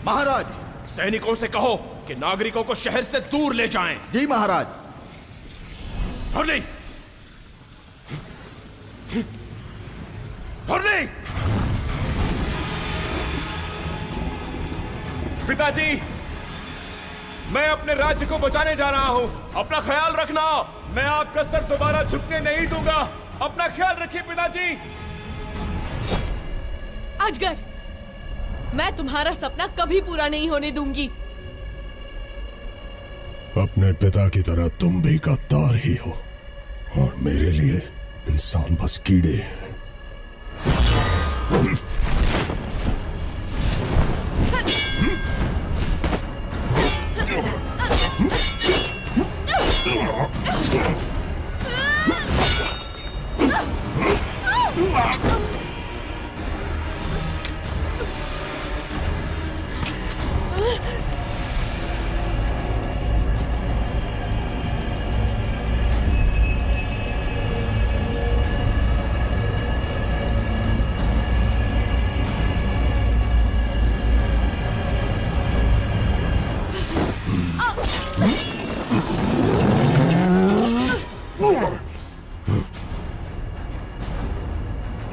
महाराज, सैनिकों से कहो कि नागरिकों को शहर से दूर ले जाएं। जी महाराज। हरली, हरली। पिताजी, मैं अपने राज्य को बचाने जा रहा हूं। अपना ख्याल रखना। मैं आपका सर दोबारा झुकने नहीं दूंगा। अपना ख्याल रखिए पिताजी। अजगर, मैं तुम्हारा सपना कभी पूरा नहीं होने दूंगी। अपने पिता की तरह तुम भी गद्दार ही हो, और मेरे लिए इंसान बस कीड़े हैं।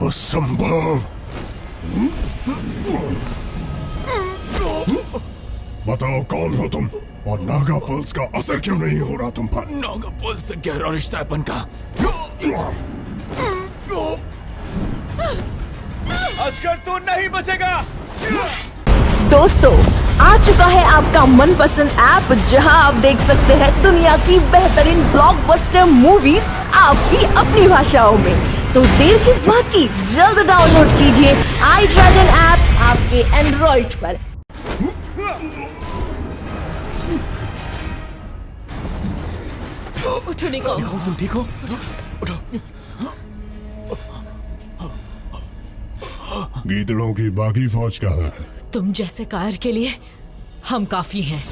असंभव। बताओ कौन हो तुम, और नागा पल्स का असर क्यों नहीं हो रहा तुम पर? नागा पल्स से गहरा रिश्ता है अपन का। अजगर तू नहीं बचेगा। दोस्तों, आ चुका है आपका मनपसंद ऐप, जहां आप देख सकते हैं दुनिया की बेहतरीन ब्लॉकबस्टर मूवीज आपकी अपनी भाषाओं में। तो देर किस बात की, जल्द डाउनलोड कीजिए आई ड्रैगन ऐप आपके एंड्रॉइड पर। उठो निको। तुम ठीक हो? उठो। गीदड़ों की बाकी फौज कहाँ है? तुम जैसे कायर के लिए हम काफी हैं।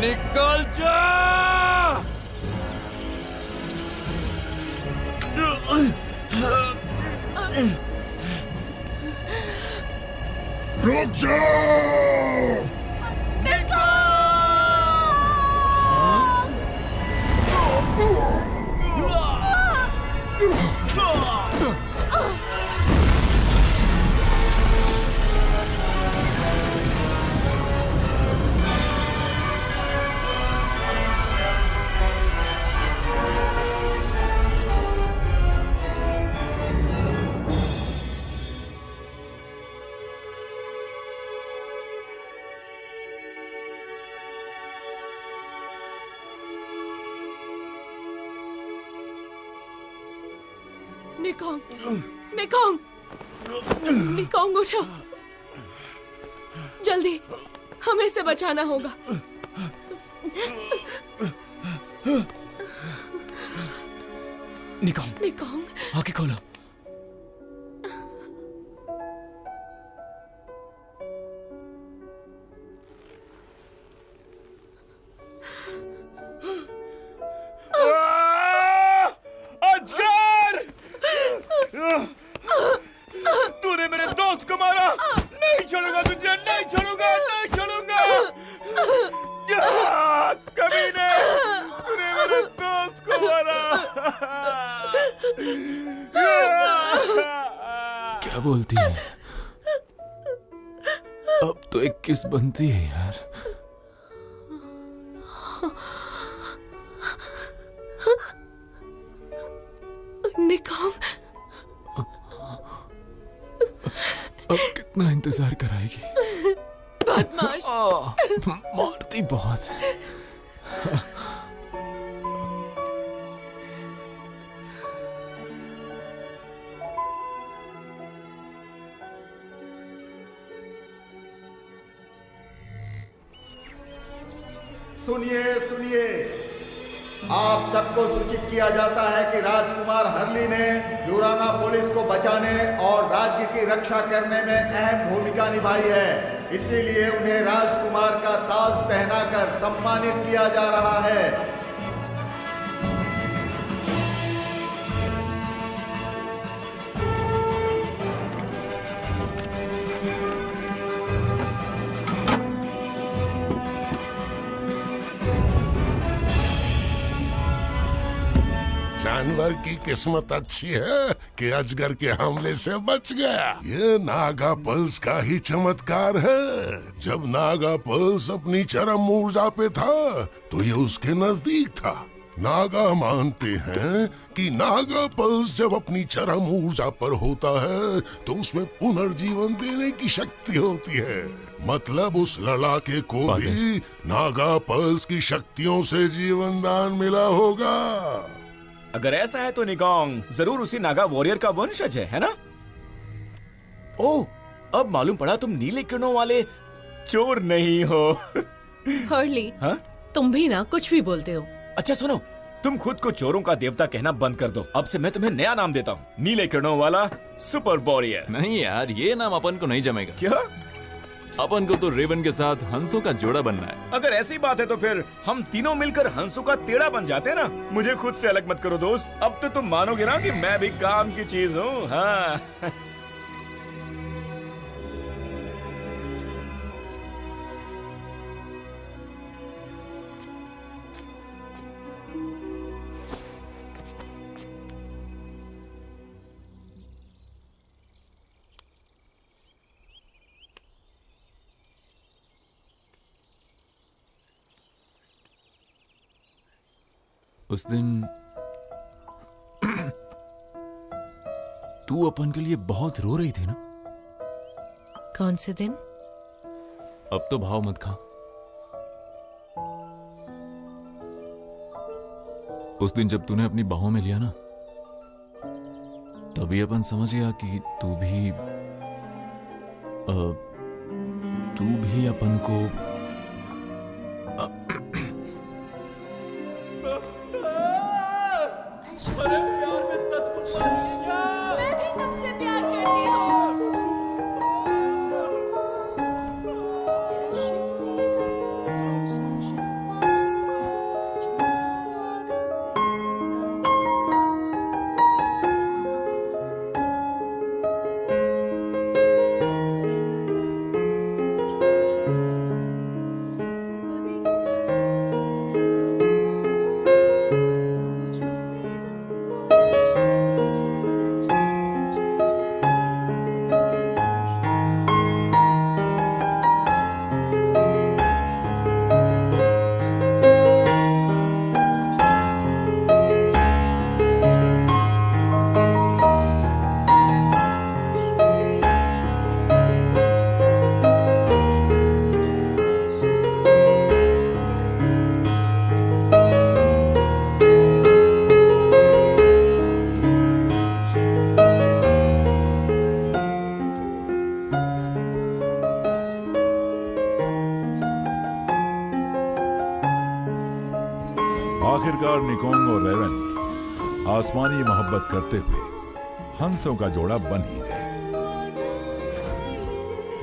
निकल जा। रुक जाओ। निकोंग उठो, जल्दी, हमें इसे बचाना होगा। निकोंग, आंखें खोलो। क्या बोलती है? अब तो एक किस बनती है यार। निकॉन्ग, अब कितना इंतजार कराएगी? बदमाश। मारती बहुत है। सुनिए सुनिए, आप सबको सूचित किया जाता है कि राजकुमार हर्ली ने यूराना पुलिस को बचाने और राज्य की रक्षा करने में अहम भूमिका निभाई है। इसीलिए उन्हें राजकुमार का ताज पहनाकर सम्मानित किया जा रहा है। जानवर की किस्मत अच्छी है कि अजगर के हमले से बच गया। ये नागा पल्स का ही चमत्कार है। जब नागा पल्स अपनी चरम ऊर्जा पे था तो ये उसके नजदीक था। नागा मानते हैं कि नागा पल्स जब अपनी चरम ऊर्जा पर होता है तो उसमें पुनर्जीवन देने की शक्ति होती है। मतलब उस लड़ाके को भी नागा पल्स की शक्तियों से जीवन दान मिला होगा। अगर ऐसा है तो निकॉन्ग जरूर उसी नागा वॉरियर का वंशज है ना? ओह, अब मालूम पड़ा तुम नीले किरणों वाले चोर नहीं हो। हर्ली, हाँ? तुम भी ना कुछ भी बोलते हो। अच्छा सुनो, तुम खुद को चोरों का देवता कहना बंद कर दो। अब से मैं तुम्हें नया नाम देता हूँ, नीले किरणों वाला सुपर वॉरियर। नहीं यार, ये नाम अपन को नहीं जमेगा। क्या? अपन को तो रेवन के साथ हंसों का जोड़ा बनना है। अगर ऐसी बात है तो फिर हम तीनों मिलकर हंसों का तेड़ा बन जाते हैं ना। मुझे खुद से अलग मत करो दोस्त। अब तो तुम मानोगे ना कि मैं भी काम की चीज हूँ। हाँ। उस दिन तू अपन के लिए बहुत रो रही थी ना? कौन से दिन? अब तो भाव मत खा। उस दिन जब तूने अपनी बाहों में लिया ना, तभी अपन समझ गया कि तू भी अपन को आखिरकार निकोंग और रेवन आसमानी मोहब्बत करते थे हंसों का जोड़ा बन ही गए।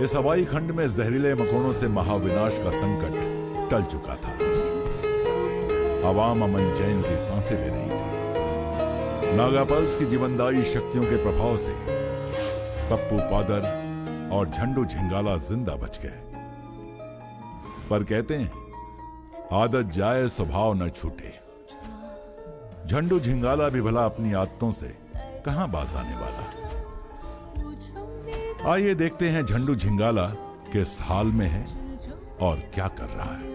इस हवाई खंड में जहरीले मकोड़ों से महाविनाश का संकट टल चुका था। आवाम अमन चैन की सांसें ले रही थी। नागापल्स की जीवनदायी शक्तियों के प्रभाव से पप्पू पादर और झंडू झिंगाला जिंदा बच गए। पर कहते हैं आदत जाए स्वभाव न छूटे। झंडू झिंगाला भी भला अपनी आदतों से कहां बाज आने वाला। आइए देखते हैं झंडू झिंगाला किस हाल में है और क्या कर रहा है।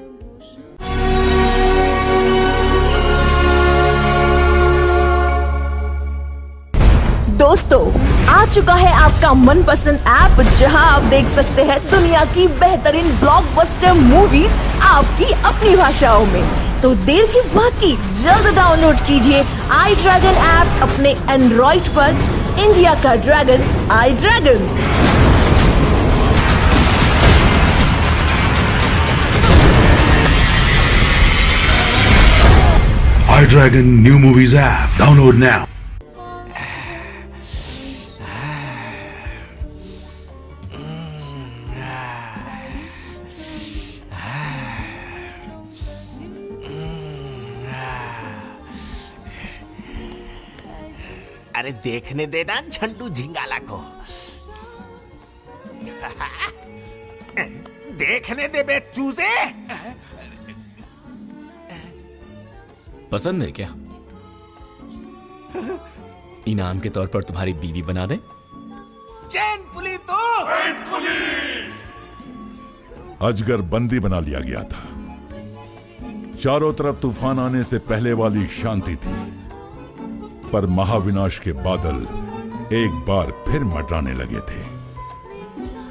दोस्तों, आ चुका है आपका मनपसंद ऐप जहां आप देख सकते हैं दुनिया की बेहतरीन ब्लॉकबस्टर मूवीज आपकी अपनी भाषाओं में। तो देर किस बात की, जल्द डाउनलोड कीजिए आई ड्रैगन ऐप अपने एंड्रॉइड पर। इंडिया का dragon, iDragon. iDragon New Movies app. Download now. अरे देखने देना झंडू झिंगाला को। देखने दे बे चूजे। पसंद है क्या? इनाम के तौर पर तुम्हारी बीवी बना दे। चैन पुली तो अजगर बंदी बना लिया गया था। चारों तरफ तूफान आने से पहले वाली शांति थी, पर महाविनाश के बादल एक बार फिर मंडराने लगे थे,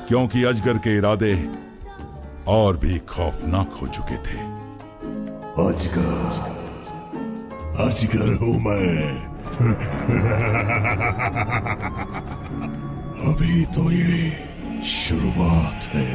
क्योंकि अजगर के इरादे और भी खौफनाक हो चुके थे। अजगर हूं मैं। अभी तो ये शुरुआत है।